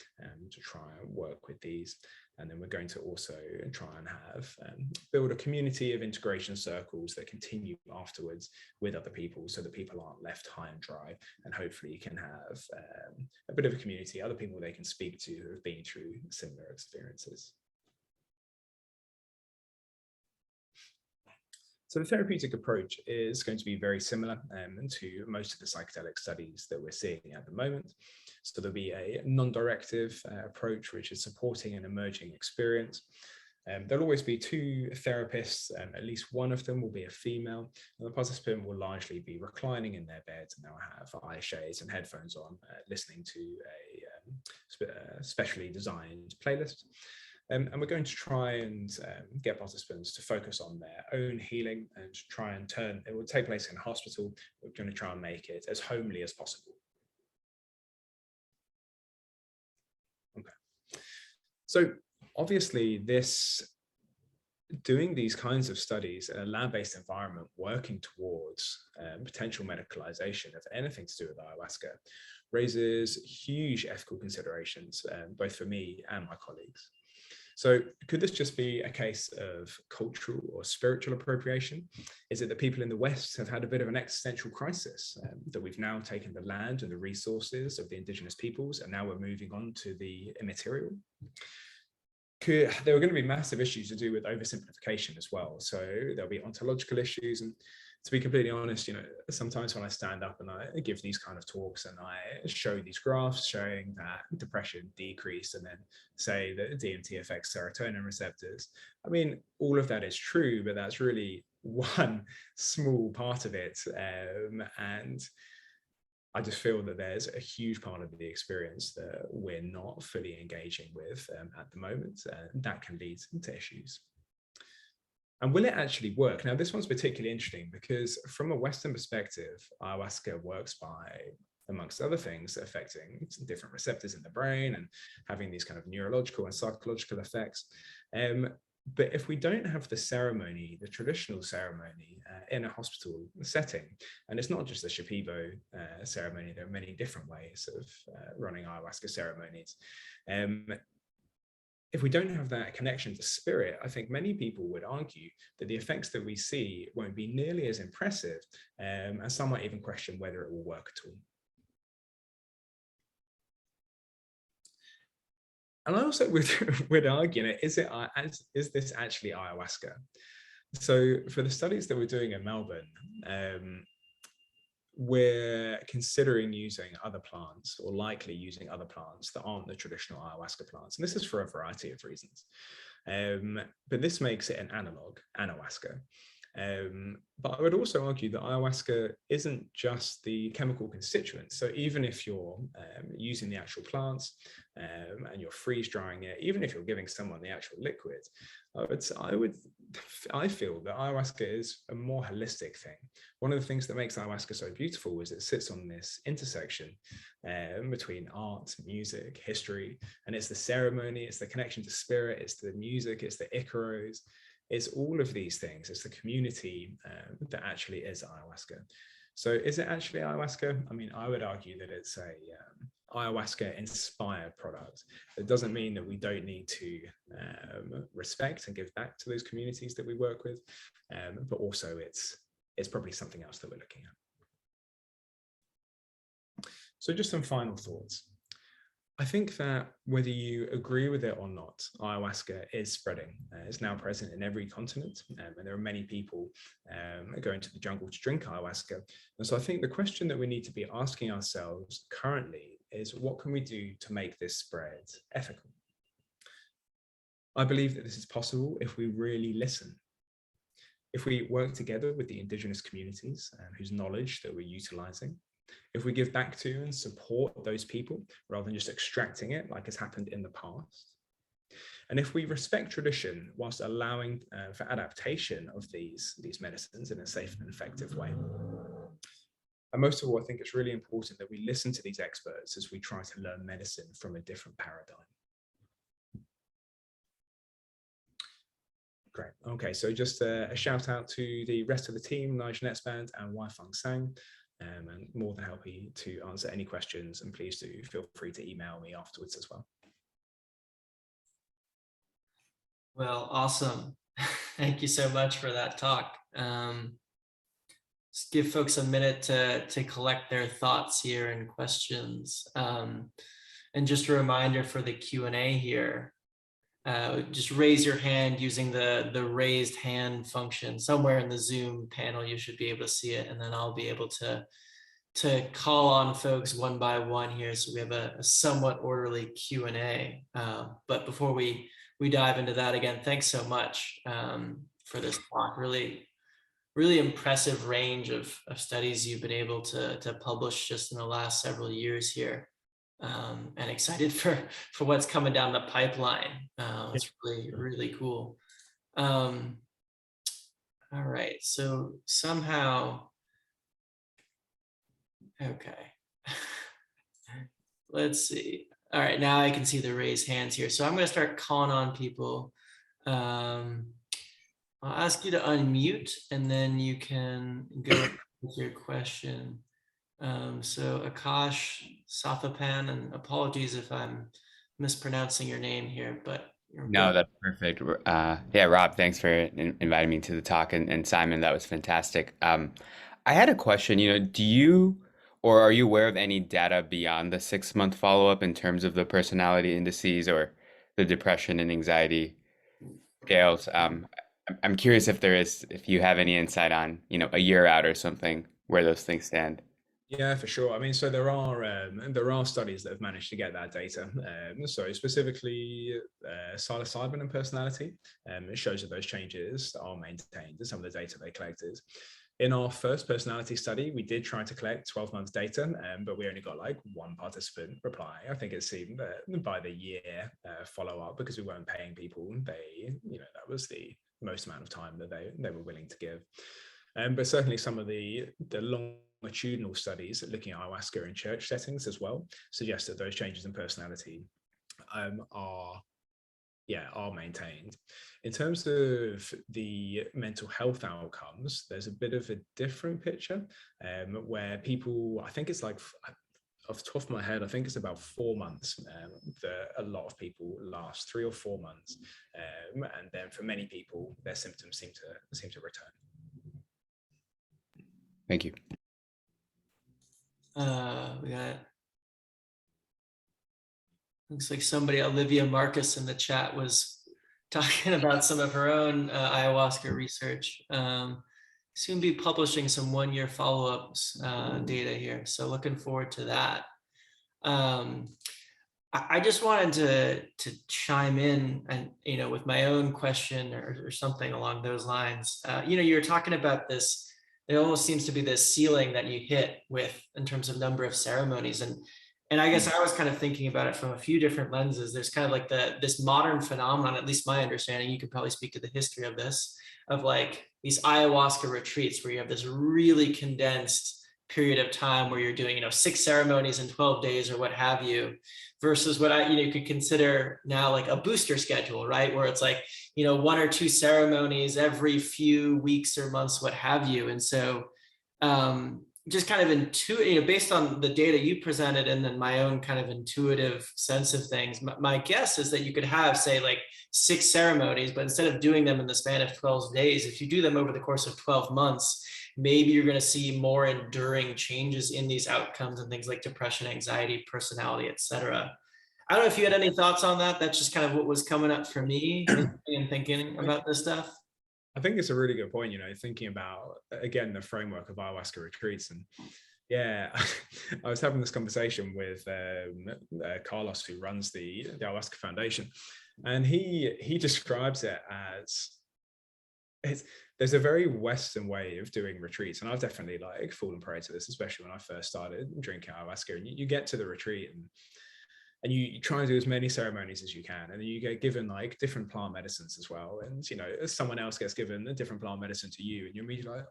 to try and work with these. And then we're going to also try and build a community of integration circles that continue afterwards with other people, so that people aren't left high and dry, and hopefully you can have a bit of a community, other people they can speak to who have been through similar experiences. So the therapeutic approach is going to be very similar to most of the psychedelic studies that we're seeing at the moment. So there'll be a non-directive approach, which is supporting an emerging experience. There'll always be 2 therapists, at least one of them will be a female, and the participant will largely be reclining in their bed, and they'll have eye shades and headphones on, listening to a specially designed playlist. And we're going to try and get participants to focus on their own healing and try and it will take place in a hospital. We're going to try and make it as homely as possible. Okay. So obviously doing these kinds of studies in a lab-based environment, working towards potential medicalization of anything to do with ayahuasca, raises huge ethical considerations, both for me and my colleagues. So could this just be a case of cultural or spiritual appropriation? Is it that people in the West have had a bit of an existential crisis, that we've now taken the land and the resources of the indigenous peoples, and now we're moving on to the immaterial? there are going to be massive issues to do with oversimplification as well. So there'll be ontological issues. And to be completely honest, sometimes when I stand up and I give these kind of talks and I show these graphs showing that depression decreased and then say that DMT affects serotonin receptors, I mean, all of that is true, but that's really one small part of it. And I just feel that there's a huge part of the experience that we're not fully engaging with at the moment. That can lead to issues. And will it actually work? Now, this one's particularly interesting because from a Western perspective, ayahuasca works by, amongst other things, affecting different receptors in the brain and having these kind of neurological and psychological effects. But if we don't have the ceremony, the traditional ceremony in a hospital setting, and it's not just the Shipibo ceremony, there are many different ways of running ayahuasca ceremonies. If we don't have that connection to spirit, I think many people would argue that the effects that we see won't be nearly as impressive, and some might even question whether it will work at all. And I also would argue, is this actually ayahuasca? So for the studies that we're doing in Melbourne, we're considering using other plants or likely using other plants that aren't the traditional ayahuasca plants. And this is for a variety of reasons. But this makes it an analog, ayahuasca. But I would also argue that ayahuasca isn't just the chemical constituent. So even if you're using the actual plants and you're freeze drying it, even if you're giving someone the actual liquid, I feel that ayahuasca is a more holistic thing. One of the things that makes ayahuasca so beautiful is it sits on this intersection between art, music, history, and it's the ceremony, it's the connection to spirit, it's the music, it's the icaros. It's all of these things. It's the community that actually is ayahuasca. So is it actually ayahuasca? I mean, I would argue that it's a ayahuasca inspired product. It doesn't mean that we don't need to respect and give back to those communities that we work with, but also it's probably something else that we're looking at. So just some final thoughts. I think that whether you agree with it or not, ayahuasca is spreading. It's now present in every continent, and there are many people going to the jungle to drink ayahuasca. And so I think the question that we need to be asking ourselves currently is, what can we do to make this spread ethical? I believe that this is possible if we really listen. If we work together with the indigenous communities whose knowledge that we're utilizing, if we give back to and support those people rather than just extracting it like has happened in the past, and if we respect tradition whilst allowing for adaptation of these medicines in a safe and effective way. And most of all, I think it's really important that we listen to these experts as we try to learn medicine from a different paradigm. Great. Okay, so just a shout out to the rest of the team, Nigel Netzband and Wai-Fang Sang. And more than happy to answer any questions, and please do feel free to email me afterwards as well. Well, awesome. Thank you so much for that talk. Just give folks a minute to collect their thoughts here and questions. And just a reminder for the Q&A here, just raise your hand using the raised hand function. Somewhere in the Zoom panel, you should be able to see it, and then I'll be able to call on folks one by one here, so we have a somewhat orderly Q&A. But before we dive into that, again, thanks so much for this talk. Really impressive range of studies you've been able to publish just in the last several years here. And excited for what's coming down the pipeline. It's really cool. All right, so somehow, okay. Let's see. All right, now I can see the raised hands here. So I'm going to start calling on people. I'll ask you to unmute, and then you can go with your question. So Akash Sathapan, and apologies if I'm mispronouncing your name here, but no, that's perfect. Yeah, Rob, thanks for inviting me to the talk, and Simon, that was fantastic. I had a question. Do you or are you aware of any data beyond the 6-month follow-up in terms of the personality indices or the depression and anxiety scales. I'm curious if you have any insight on, a year out or something where those things stand. Yeah, for sure. I mean, so there are studies that have managed to get that data. So specifically, psilocybin and personality, it shows that those changes are maintained in some of the data they collected. In our first personality study, we did try to collect 12 months data, but we only got like one participant reply. I think it seemed that by the year follow up, because we weren't paying people, that was the most amount of time that they were willing to give. But certainly some of the longitudinal studies looking at ayahuasca in church settings as well suggest that those changes in personality are maintained. In terms of the mental health outcomes, there's a bit of a different picture where people, I think it's like, off the top of my head, I think it's about 4 months that a lot of people last, 3 or 4 months, and then for many people, their symptoms seem to return. Thank you. We got, looks like somebody, Olivia Marcus in the chat, was talking about some of her own ayahuasca research. Soon be publishing some 1-year follow-ups data here. So looking forward to that. I just wanted to chime in and, with my own question or something along those lines. You're talking about this, it almost seems to be this ceiling that you hit with in terms of number of ceremonies. And I guess I was kind of thinking about it from a few different lenses. There's kind of like this modern phenomenon, at least my understanding, you could probably speak to the history of this, of like these ayahuasca retreats where you have this really condensed period of time where you're doing, 6 ceremonies in 12 days or what have you, versus what you could consider now like a booster schedule, right? Where it's like, 1 or 2 ceremonies every few weeks or months, what have you. And so just kind of based on the data you presented and then my own kind of intuitive sense of things, my guess is that you could have, say, like 6 ceremonies, but instead of doing them in the span of 12 days, if you do them over the course of 12 months, maybe you're going to see more enduring changes in these outcomes and things like depression, anxiety, personality, etc. I don't know if you had any thoughts on that. That's just kind of what was coming up for me in thinking about this stuff. I think it's a really good point, thinking about, again, the framework of ayahuasca retreats. And yeah, I was having this conversation with Carlos, who runs the Ayahuasca Foundation, and he describes it as, there's a very Western way of doing retreats. And I've definitely like fallen prey to this, especially when I first started drinking ayahuasca. And you get to the retreat and you try and do as many ceremonies as you can, and then you get given like different plant medicines as well. And someone else gets given a different plant medicine to you, and you're immediately like,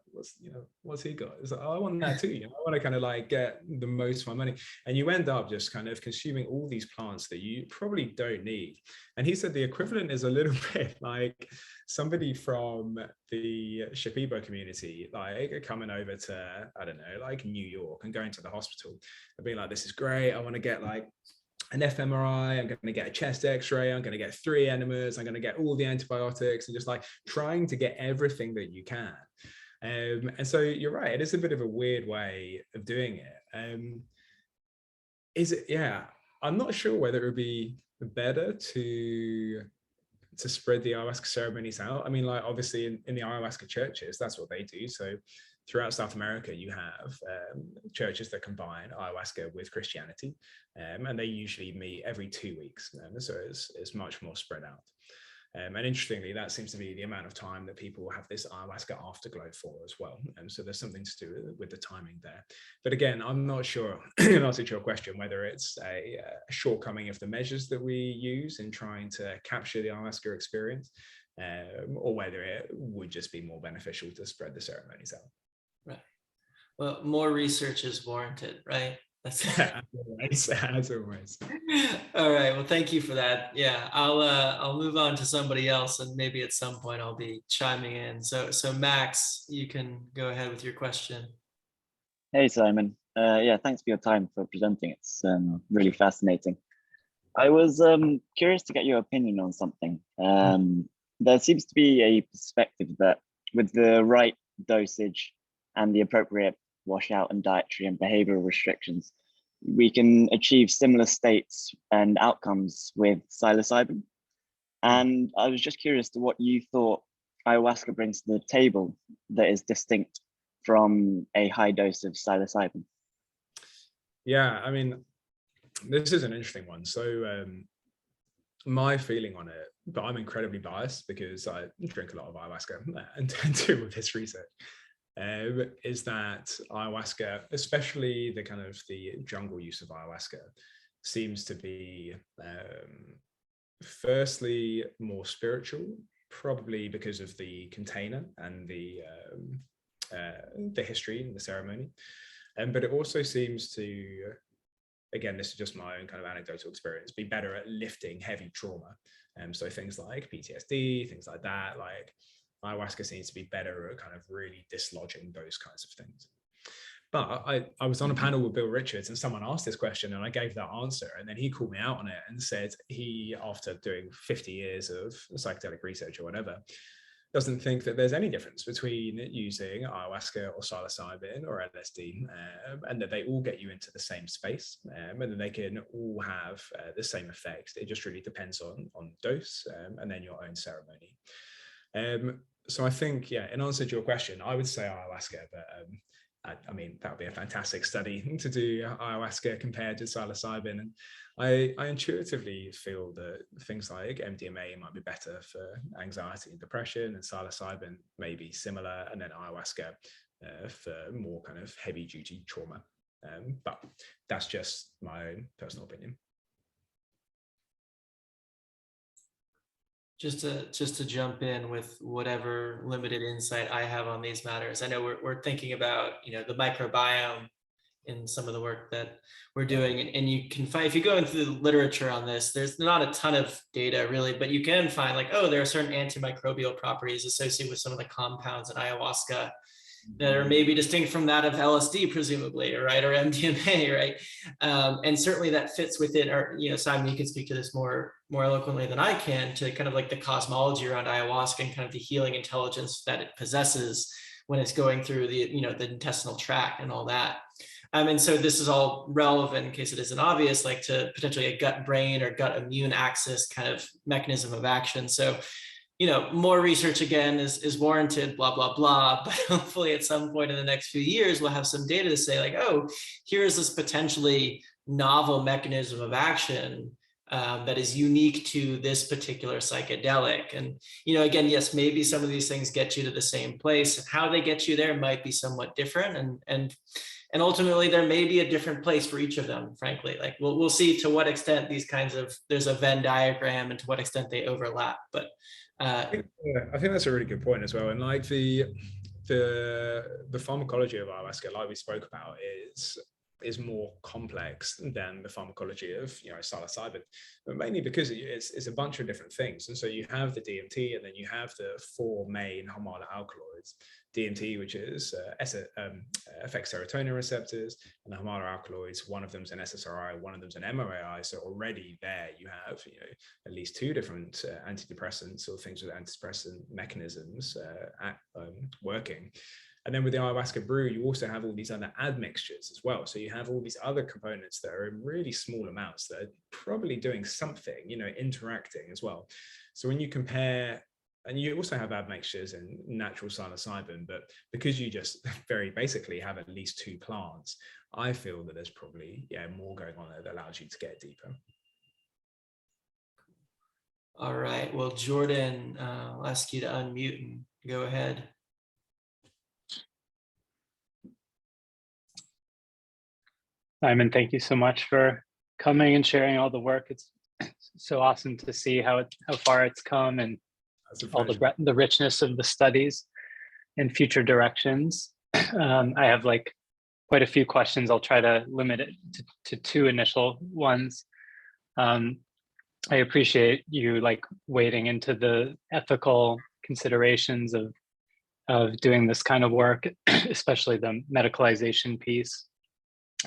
what's he got? It's like, oh, I want that too. I want to kind of like get the most for my money. And you end up just kind of consuming all these plants that you probably don't need. And he said the equivalent is a little bit like somebody from the Shipibo community, like coming over to, I don't know, like New York and going to the hospital and being like, this is great. I want to get like an fMRI, I'm going to get a chest x-ray, I'm going to get 3 enemas, I'm going to get all the antibiotics, and just like trying to get everything that you can. And so you're right, it is a bit of a weird way of doing it. I'm not sure whether it would be better to spread the ayahuasca ceremonies out. I mean, like obviously in the ayahuasca churches, that's what they do. So throughout South America, you have churches that combine ayahuasca with Christianity, and they usually meet every 2 weeks. So it's much more spread out. And interestingly, that seems to be the amount of time that people have this ayahuasca afterglow for as well. And so there's something to do with the timing there. But again, I'm not sure, in answer to your question, whether it's a shortcoming of the measures that we use in trying to capture the ayahuasca experience, or whether it would just be more beneficial to spread the ceremonies out. Right. Well, more research is warranted, right? That's as always. All right. Well, thank you for that. Yeah, I'll move on to somebody else, and maybe at some point I'll be chiming in. So Max, you can go ahead with your question. Hey, Simon. Yeah, thanks for your time for presenting. It's really fascinating. I was curious to get your opinion on something. There seems to be a perspective that with the right dosage and the appropriate washout and dietary and behavioral restrictions, we can achieve similar states and outcomes with psilocybin. And I was just curious to what you thought ayahuasca brings to the table that is distinct from a high dose of psilocybin. Yeah, I mean, this is an interesting one. So my feeling on it, but I'm incredibly biased because I drink a lot of ayahuasca and do with this research, is that ayahuasca, especially the kind of the jungle use of ayahuasca, seems to be firstly more spiritual, probably because of the container and the history and the ceremony. But it also seems to, again, this is just my own kind of anecdotal experience, be better at lifting heavy trauma. So things like PTSD, things like that, like ayahuasca seems to be better at kind of really dislodging those kinds of things. But I was on a panel with Bill Richards and someone asked this question and I gave that answer. And then he called me out on it and said he, after doing 50 years of psychedelic research or whatever, doesn't think that there's any difference between using ayahuasca or psilocybin or LSD, and that they all get you into the same space, and that they can all have the same effect. It just really depends on dose and then your own ceremony. So I think, yeah, in answer to your question, I would say ayahuasca, but I mean, that would be a fantastic study to do ayahuasca compared to psilocybin. And I intuitively feel that things like MDMA might be better for anxiety and depression, and psilocybin may be similar, and then ayahuasca for more kind of heavy duty trauma. But that's just my personal opinion. Just to jump in with whatever limited insight I have on these matters. I know we're thinking about, the microbiome in some of the work that we're doing, and you can find, if you go into the literature on this, there's not a ton of data really, but you can find like, oh, there are certain antimicrobial properties associated with some of the compounds in ayahuasca that are maybe distinct from that of LSD, presumably, right, or MDMA, right? And certainly that fits within, or Simon, you can speak to this more eloquently than I can, to kind of like the cosmology around ayahuasca and kind of the healing intelligence that it possesses when it's going through the the intestinal tract and all that. And so this is all relevant, in case it isn't obvious, like to potentially a gut-brain or gut-immune axis kind of mechanism of action. So more research again is warranted, blah, blah, blah. But hopefully at some point in the next few years, we'll have some data to say like, oh, here's this potentially novel mechanism of action that is unique to this particular psychedelic. And, again, yes, maybe some of these things get you to the same place. How they get you there might be somewhat different. And ultimately there may be a different place for each of them, frankly. Like we'll see to what extent these kinds of, there's a Venn diagram and to what extent they overlap. But I think that's a really good point as well. And like the pharmacology of ayahuasca, like we spoke about, is more complex than the pharmacology of psilocybin, but mainly because it's a bunch of different things. And so you have the DMT, and then you have the four main hormonal alkaloids. DMT, which is affects serotonin receptors, and the hormonal alkaloids, one of them's an SSRI, one of them's an MOAI. So already there you have at least two different antidepressants or things with antidepressant mechanisms working. And then with the ayahuasca brew, you also have all these other admixtures as well. So you have all these other components that are in really small amounts that are probably doing something, interacting as well. So when you compare, and you also have admixtures in natural psilocybin, but because you just very basically have at least two plants, I feel that there's probably more going on there that allows you to get deeper. All right. Well, Jordan, I'll ask you to unmute and go ahead. Simon, thank you so much for coming and sharing all the work. It's so awesome to see how far it's come, and all the richness of the studies and future directions. I have like quite a few questions. I'll try to limit it to two initial ones. I appreciate you like wading into the ethical considerations of doing this kind of work, especially the medicalization piece.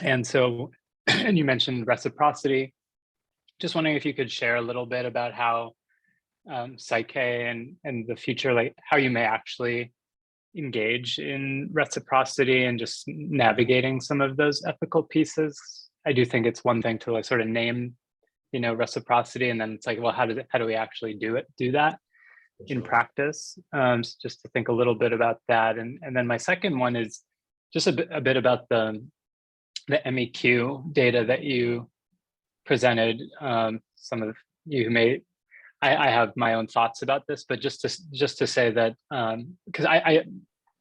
And so, and you mentioned reciprocity. Just wondering if you could share a little bit about how Psyche and the future, like how you may actually engage in reciprocity and just navigating some of those ethical pieces. I do think it's one thing to like sort of name reciprocity, and then it's like, well, how do we actually do that in practice? So just to think a little bit about that, and then my second one is just a bit about the MEQ data that you presented. Some of you who may, I have my own thoughts about this, but just to say that, because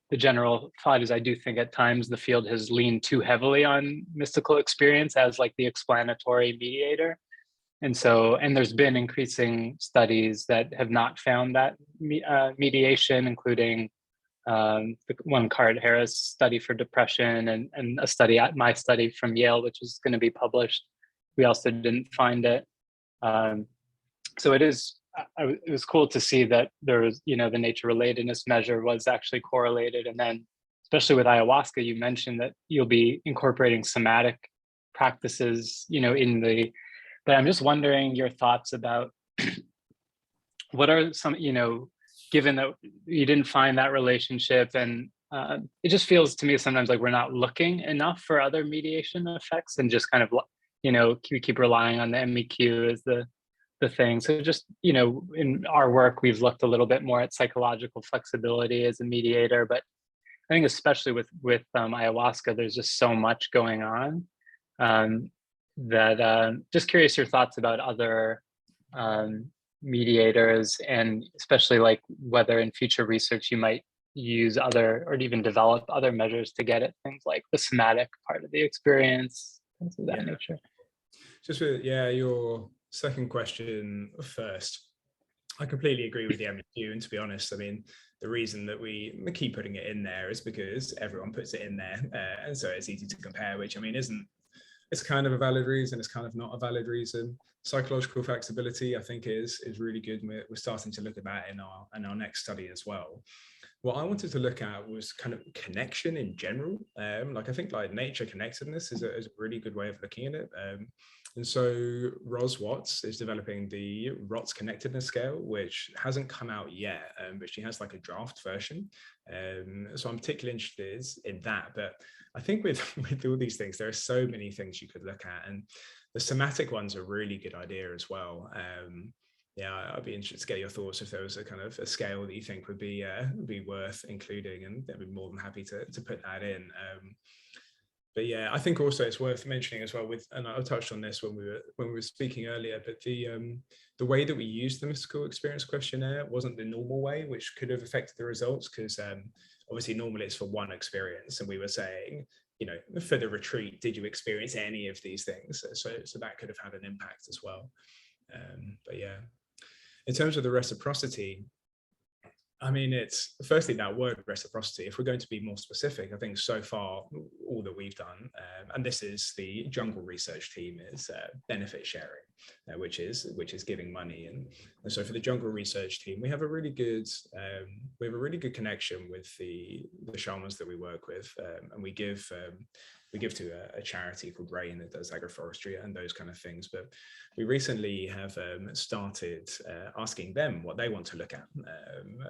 the general thought is I do think at times the field has leaned too heavily on mystical experience as like the explanatory mediator. And there's been increasing studies that have not found that mediation, including the one Card Harris study for depression, and a study at my study from Yale, which is going to be published. We also didn't find it. So it was cool to see that there was, the nature relatedness measure was actually correlated. And then, especially with ayahuasca, you mentioned that you'll be incorporating somatic practices, but I'm just wondering your thoughts about what are some, given that you didn't find that relationship, and it just feels to me sometimes like we're not looking enough for other mediation effects, and just kind of, we keep relying on the MEQ as the thing. So just, in our work, we've looked a little bit more at psychological flexibility as a mediator, but I think especially with ayahuasca, there's just so much going on that just curious your thoughts about other mediators, and especially like whether in future research you might use other or even develop other measures to get at things like the somatic part of the experience, things of that nature. Just with your second question first, I completely agree with the MSU, and to be honest, I mean, the reason that we keep putting it in there is because everyone puts it in there, and so it's easy to compare, which I mean it's kind of a valid reason, it's kind of not a valid reason. Psychological flexibility, I think, is really good. We're starting to look at that in our next study as well. What I wanted to look at was kind of connection in general. Like I think like nature connectedness is a really good way of looking at it. And so Ros Watts is developing the ROTS connectedness scale, which hasn't come out yet, but she has like a draft version. So I'm particularly interested in that. But I think with all these things, there are so many things you could look at, and the somatic one's a really good idea as well. I'd be interested to get your thoughts if there was a kind of a scale that you think would be worth including, and I'd be more than happy to put that in. But yeah, I think also it's worth mentioning as well and I touched on this when we were speaking earlier, but the way that we used the mystical experience questionnaire wasn't the normal way, which could have affected the results, because obviously normally it's for one experience, and we were saying, for the retreat, did you experience any of these things? So that could have had an impact as well. But yeah, in terms of the reciprocity, I mean, it's firstly that word reciprocity. If we're going to be more specific, I think so far all that we've done, and this is the jungle research team, is benefit sharing, which is giving money. And so for the jungle research team, we have a really good connection with the shamans that we work with, and we give to a charity called Rain that does agroforestry and those kind of things. But we recently have started asking them what they want to look at.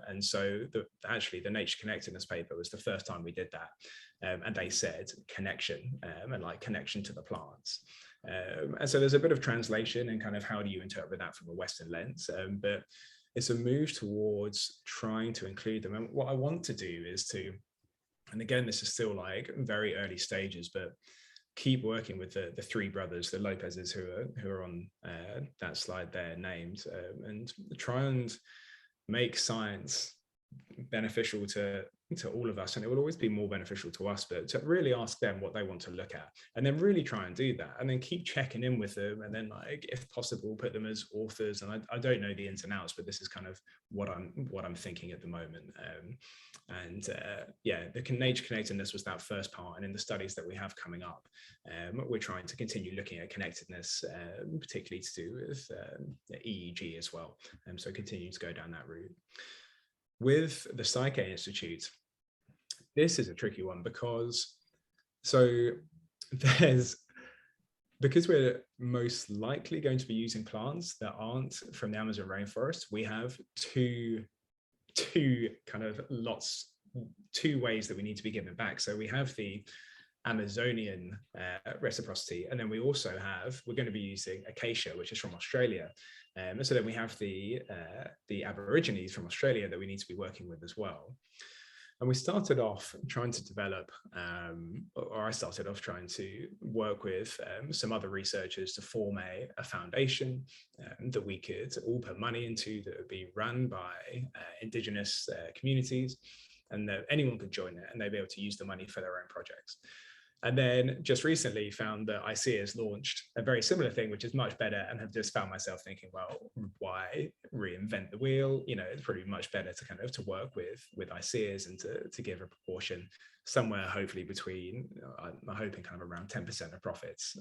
And so actually the Nature Connectedness paper was the first time we did that. And they said connection, and like connection to the plants. And so there's a bit of translation and kind of how do you interpret that from a Western lens. But it's a move towards trying to include them. And what I want to do is and again, this is still like very early stages, but keep working with the three brothers, the Lopez's, who are on that slide there named, and try and make science beneficial to all of us, and it will always be more beneficial to us, but to really ask them what they want to look at, and then really try and do that, and then keep checking in with them, and then like if possible put them as authors. And I don't know the ins and outs, but this is kind of what I'm thinking at the moment. The nature connectedness was that first part, and in the studies that we have coming up, we're trying to continue looking at connectedness, particularly to do with EEG as well, so continue to go down that route. With the Psyche Institute, this is a tricky one because we're most likely going to be using plants that aren't from the Amazon rainforest. We have two ways that we need to be given back. So we have the Amazonian reciprocity. And then we also we're going to be using acacia, which is from Australia. So then we have the Aborigines from Australia that we need to be working with as well. And we started off trying to develop, or I started off trying to work with some other researchers to form a foundation that we could all put money into, that would be run by Indigenous communities, and that anyone could join it and they'd be able to use the money for their own projects. And then just recently found that ICEA has launched a very similar thing, which is much better, and have just found myself thinking, well, why reinvent the wheel? You know, it's pretty much better to kind of to work with ICEAs and to give a proportion somewhere, hopefully between, I'm hoping kind of around 10% of profits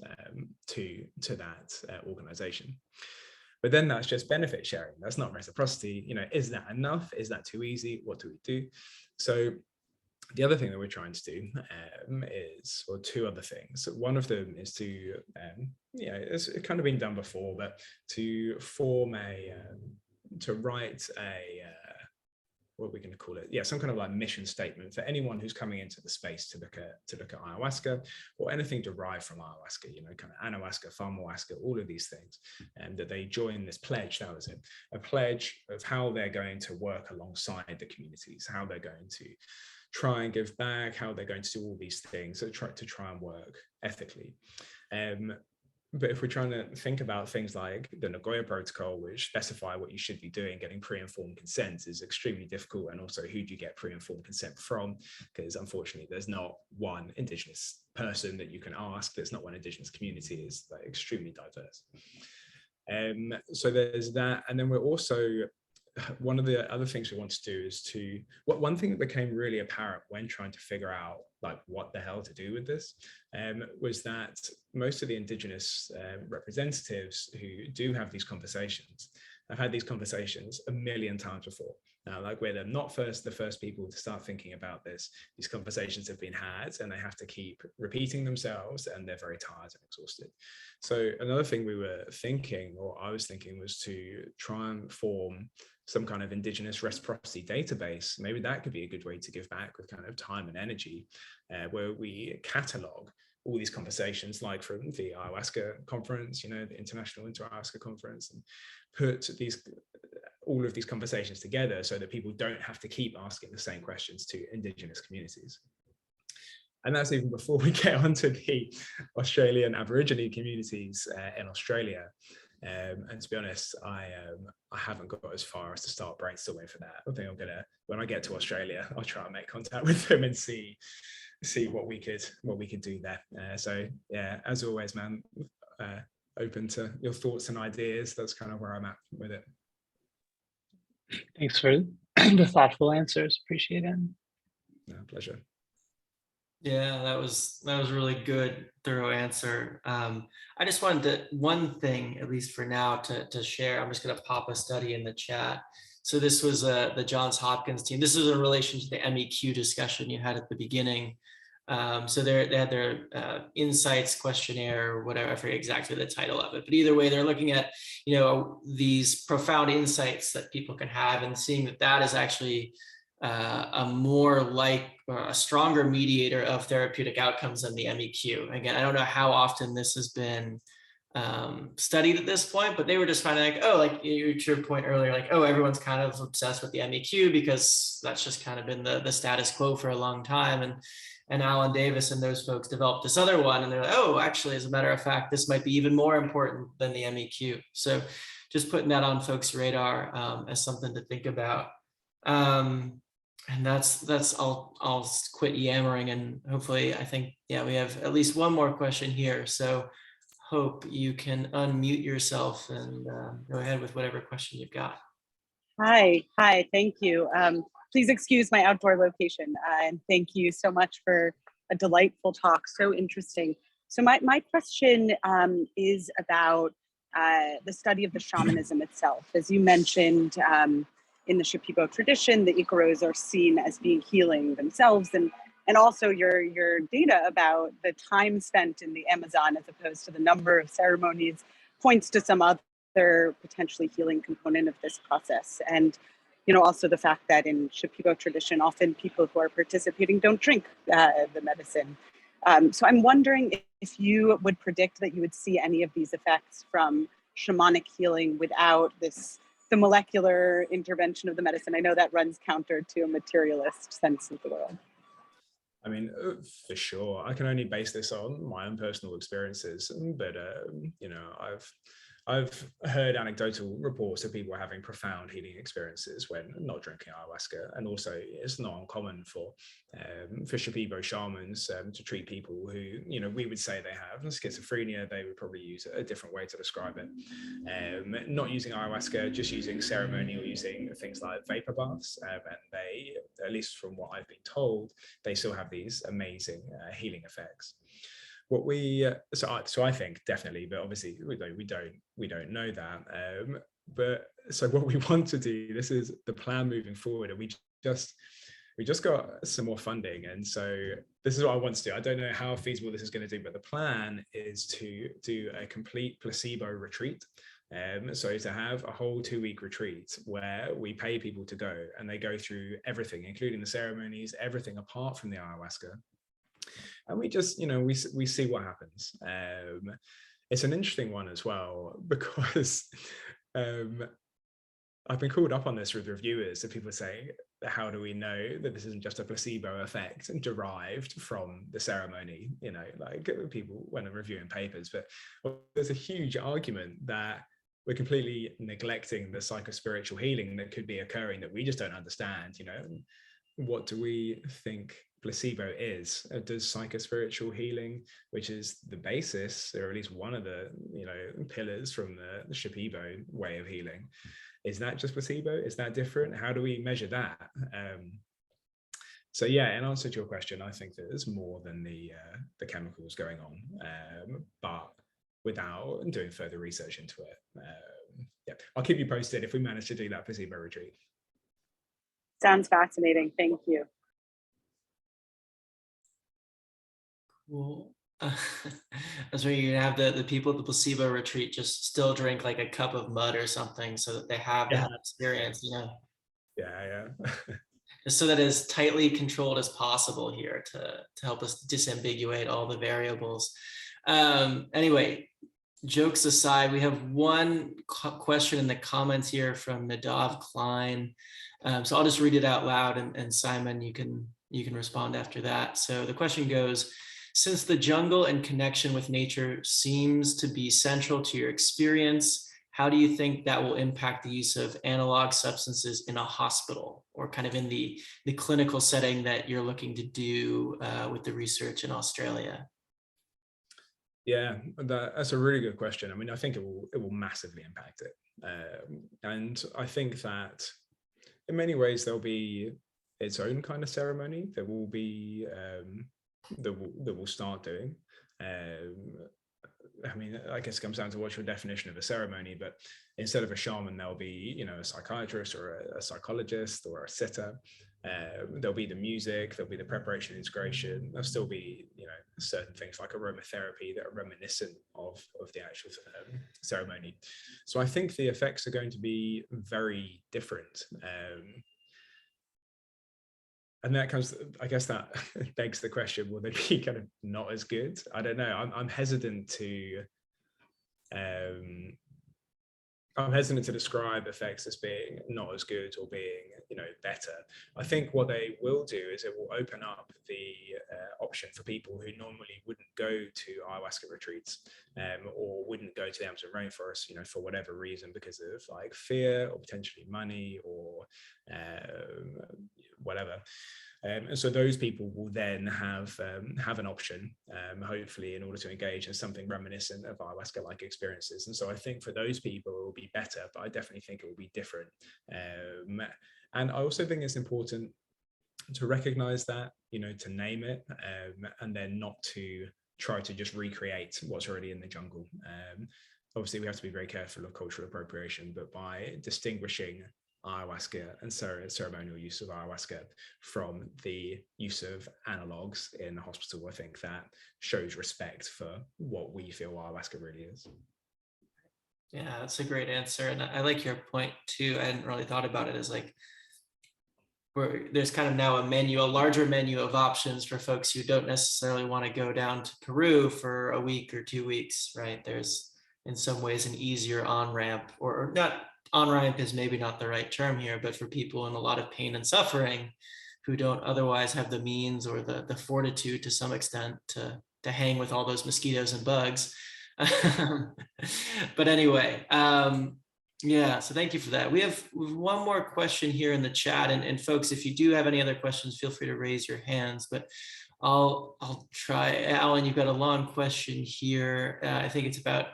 to that organization. But then that's just benefit sharing. That's not reciprocity. You know, is that enough? Is that too easy? What do we do? So the other thing that we're trying to do is, or two other things. One of them is to, it's kind of been done before, but to form to write what are we going to call it? Yeah, some kind of like mission statement for anyone who's coming into the space to look at ayahuasca or anything derived from ayahuasca. You know, kind of anahuasca, pharmahuasca, all of these things, and that they join this pledge. That was it, a pledge of how they're going to work alongside the communities, how they're going to try and give back, how they're going to do all these things, so try and work ethically. But if we're trying to think about things like the Nagoya Protocol, which specify what you should be doing, getting pre-informed consent is extremely difficult. And also, who do you get pre-informed consent from? Because unfortunately, there's not one Indigenous person that you can ask. There's not one Indigenous community. It's like extremely diverse. So there's that. And then we're also, one of the other things we want to do is one thing that became really apparent when trying to figure out like what the hell to do with this was that most of the Indigenous representatives who do have these conversations have had these conversations a million times before. Now, like we're not the first people to start thinking about this. These conversations have been had and they have to keep repeating themselves, and they're very tired and exhausted. So another thing we were thinking, or I was thinking, was to try and form some kind of Indigenous reciprocity database. Maybe that could be a good way to give back with kind of time and energy, where we catalog all these conversations, like from the ayahuasca conference, you know, the International Ayahuasca Conference, and put all of these conversations together so that people don't have to keep asking the same questions to Indigenous communities. And that's even before we get onto the Australian Aborigine communities in Australia. And to be honest, I haven't got as far as to start brainstorming for that. I think I'm gonna, when I get to Australia, I'll try and make contact with them and see what we could do there. So yeah, as always, man, open to your thoughts and ideas. That's kind of where I'm at with it. Thanks for the thoughtful answers. Appreciate it. No, pleasure. Yeah, that was a really good, thorough answer. I just wanted one thing, at least for now, to share. I'm just going to pop a study in the chat. So this was the Johns Hopkins team. This is in relation to the MEQ discussion you had at the beginning. So they had their insights questionnaire or whatever, I forget exactly the title of it, but either way, they're looking at, you know, these profound insights that people can have, and seeing that is actually a stronger mediator of therapeutic outcomes than the MEQ. Again, I don't know how often this has been studied at this point, but they were just finding like, oh, like to your point earlier, like, oh, everyone's kind of obsessed with the MEQ because that's just kind of been the status quo for a long time. And Alan Davis and those folks developed this other one, and they're like, oh, actually, as a matter of fact, this might be even more important than the MEQ. So just putting that on folks' radar as something to think about. And that's I'll quit yammering, and hopefully, I think, yeah, we have at least one more question here. So hope you can unmute yourself and go ahead with whatever question you've got. Hi, thank you. Please excuse my outdoor location, and thank you so much for a delightful talk, so interesting. So my question is about the study of the shamanism itself. As you mentioned, in the Shipibo tradition, the Icaros are seen as being healing themselves, and also your data about the time spent in the Amazon as opposed to the number of ceremonies points to some other potentially healing component of this process. And you know, also the fact that in Shipibo tradition, often people who are participating don't drink the medicine. So I'm wondering if you would predict that you would see any of these effects from shamanic healing without the molecular intervention of the medicine. I know that runs counter to a materialist sense of the world. I mean, for sure. I can only base this on my own personal experiences, but you know, I've heard anecdotal reports of people having profound healing experiences when not drinking ayahuasca, and also it's not uncommon for Shipibo shamans to treat people who, you know, we would say they have schizophrenia. They would probably use a different way to describe it. Not using ayahuasca, just using ceremony or using things like vapor baths, and they, at least from what I've been told, they still have these amazing healing effects. What we so I think definitely, but obviously we don't know that. But so what we want to do, this is the plan moving forward, and we just got some more funding, and so this is what I want to do. I don't know how feasible this is going to do, but the plan is to do a complete placebo retreat. So to have a whole 2-week retreat where we pay people to go, and they go through everything, including the ceremonies, everything apart from the ayahuasca. And we just, you know, we see what happens. It's an interesting one as well, because I've been called up on this with reviewers, and people say, how do we know that this isn't just a placebo effect derived from the ceremony? You know, like people when I'm reviewing papers, but there's a huge argument that we're completely neglecting the psychospiritual healing that could be occurring that we just don't understand. You know, what do we think placebo is? Does psychospiritual healing, which is the basis, or at least one of the, you know, pillars from the Shipibo way of healing, is that just placebo? Is that different? How do we measure that? So yeah, in answer to your question, I think that there's more than the chemicals going on, but without doing further research into it. Yeah, I'll keep you posted if we manage to do that placebo retreat. Sounds fascinating. Thank you. Cool. That's where you're gonna have the people at the placebo retreat just still drink like a cup of mud or something so that they have that experience, you know. Yeah. Just so that it's tightly controlled as possible here to help us disambiguate all the variables. Anyway, jokes aside, we have one question in the comments here from Nadav Klein. So I'll just read it out loud, and Simon, you can respond after that. So the question goes, since the jungle and connection with nature seems to be central to your experience, how do you think that will impact the use of analog substances in a hospital, or kind of in the clinical setting that you're looking to do with the research in Australia? Yeah, that's a really good question. I mean, I think it will massively impact it. And I think that in many ways there'll be its own kind of ceremony that will be that will start doing. I mean, I guess it comes down to what's your definition of a ceremony, but instead of a shaman, there'll be, you know, a psychiatrist or a psychologist or a sitter. There'll be the music, there'll be the preparation, integration. There'll still be, you know, certain things like aromatherapy that are reminiscent of the actual ceremony. So I think the effects are going to be very different. And that comes, I guess that begs the question, will they be kind of not as good? I don't know. I'm hesitant to describe effects as being not as good or being, you know, better. I think what they will do is it will open up the option for people who normally wouldn't go to ayahuasca retreats or wouldn't go to the Amazon rainforest, you know, for whatever reason, because of like fear or potentially money or whatever. And so those people will then have an option, hopefully, in order to engage in something reminiscent of ayahuasca-like experiences. And so I think for those people, it will be better, but I definitely think it will be different. And I also think it's important to recognize that, you know, to name it, and then not to try to just recreate what's already in the jungle. Obviously, we have to be very careful of cultural appropriation, but by distinguishing ayahuasca and ceremonial use of ayahuasca from the use of analogs in the hospital, I think that shows respect for what we feel ayahuasca really is. Yeah, that's a great answer. And I like your point too. I hadn't really thought about it as like there's kind of now a larger menu of options for folks who don't necessarily want to go down to Peru for a week or 2 weeks, right? There's in some ways an easier on-ramp, or not, on-ramp is maybe not the right term here, but for people in a lot of pain and suffering who don't otherwise have the means or the fortitude to some extent to hang with all those mosquitoes and bugs. But anyway, yeah, so thank you for that. We have one more question here in the chat, and folks, if you do have any other questions, feel free to raise your hands, but I'll try. Alan, you've got a long question here. I think it's about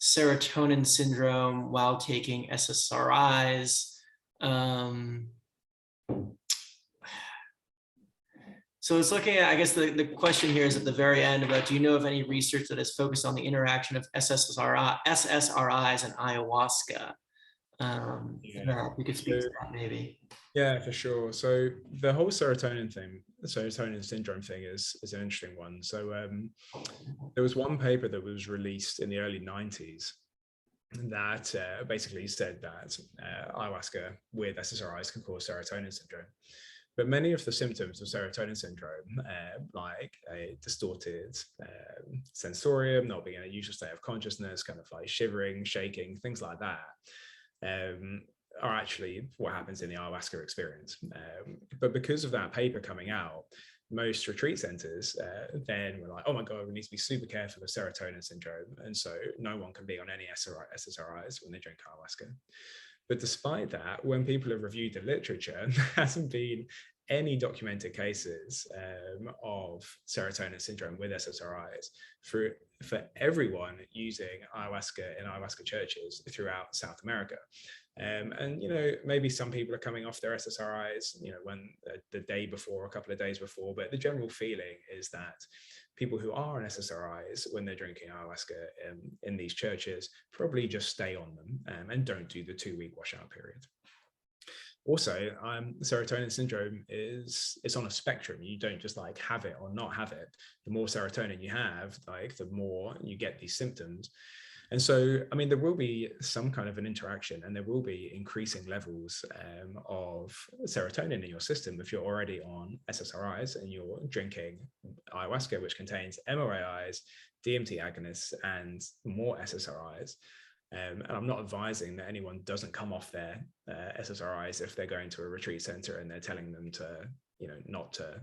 serotonin syndrome while taking SSRIs. So it's looking at, I guess the question here is at the very end about, do you know of any research that is focused on the interaction of SSRIs and ayahuasca? Yeah, if you could speak to that maybe. Yeah, for sure. So the whole serotonin thing, the serotonin syndrome thing is an interesting one. So there was one paper that was released in the early 90s that basically said that ayahuasca with SSRIs can cause serotonin syndrome. But many of the symptoms of serotonin syndrome, like a distorted sensorium, not being in a usual state of consciousness, kind of like shivering, shaking, things like that, are actually what happens in the ayahuasca experience. But because of that paper coming out, most retreat centers then were like, oh my God, we need to be super careful of serotonin syndrome. And so no one can be on any SSRIs when they drink ayahuasca. But despite that, when people have reviewed the literature, there hasn't been any documented cases of serotonin syndrome with SSRIs for everyone using ayahuasca in ayahuasca churches throughout South America. And, you know, maybe some people are coming off their SSRIs, you know, when the day before, a couple of days before, but the general feeling is that people who are on SSRIs when they're drinking ayahuasca in these churches probably just stay on them and don't do the 2-week washout period. Also, serotonin syndrome it's on a spectrum. You don't just like have it or not have it. The more serotonin you have, like the more you get these symptoms. And so, I mean, there will be some kind of an interaction, and there will be increasing levels of serotonin in your system if you're already on SSRIs and you're drinking ayahuasca, which contains MOAIs, DMT agonists, and more SSRIs. And I'm not advising that anyone doesn't come off their SSRIs if they're going to a retreat center and they're telling them to, you know, not to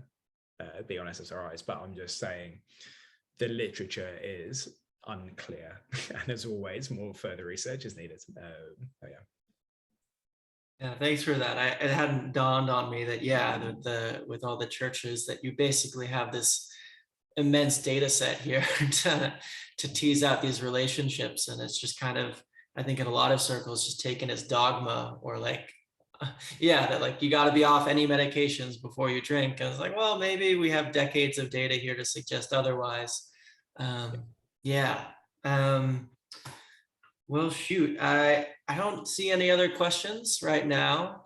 be on SSRIs. But I'm just saying the literature is unclear, and as always, more further research is needed. Yeah. Yeah, thanks for that. It hadn't dawned on me that, yeah, with all the churches, that you basically have this immense data set here to tease out these relationships. And it's just kind of, I think in a lot of circles, just taken as dogma, or like, yeah, that like you got to be off any medications before you drink. And it's like, well, maybe we have decades of data here to suggest otherwise. Yeah. Well, shoot, I don't see any other questions right now.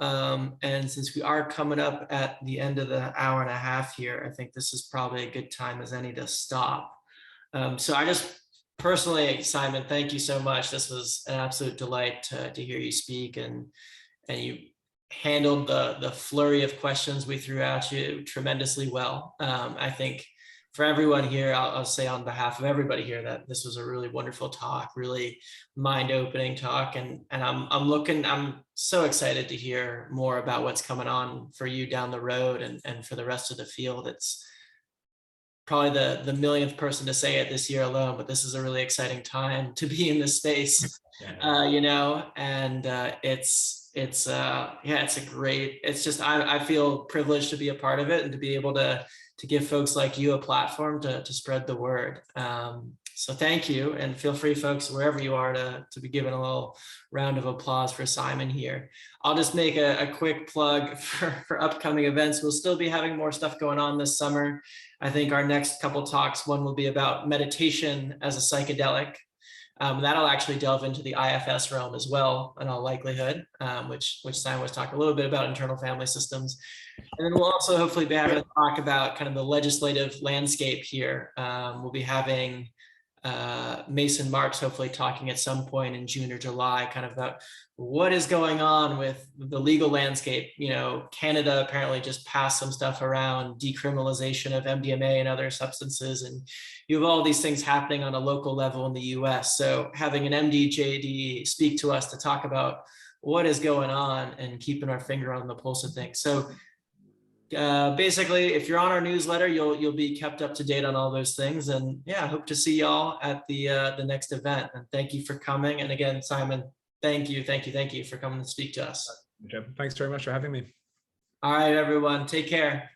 And since we are coming up at the end of the hour and a half here, I think this is probably a good time as any to stop. So I just personally, Simon, thank you so much. This was an absolute delight to hear you speak, and you handled the flurry of questions we threw at you tremendously well. I think for everyone here, I'll say on behalf of everybody here that this was a really wonderful talk, really mind-opening talk, and I'm so excited to hear more about what's coming on for you down the road and for the rest of the field. It's probably the millionth person to say it this year alone, but this is a really exciting time to be in this space, you know, and it's a great, it's just, I feel privileged to be a part of it and to be able to give folks like you a platform to spread the word. So thank you, and feel free, folks, wherever you are, to be given a little round of applause for Simon here. I'll just make a quick plug for upcoming events. We'll still be having more stuff going on this summer. I think our next couple talks, one will be about meditation as a psychedelic. That'll actually delve into the IFS realm as well, in all likelihood, which Simon was talking a little bit about, internal family systems. And then we'll also hopefully be having a talk about kind of the legislative landscape here. We'll be having Mason Marks hopefully talking at some point in June or July, kind of about what is going on with the legal landscape. You know, Canada apparently just passed some stuff around decriminalization of MDMA and other substances, and you have all these things happening on a local level in the US. So having an MD-JD speak to us to talk about what is going on and keeping our finger on the pulse of things. So basically, if you're on our newsletter, you'll be kept up to date on all those things. And yeah, I hope to see y'all at the next event. And thank you for coming. And again, Simon, thank you for coming to speak to us. Thanks very much for having me. All right, everyone, take care.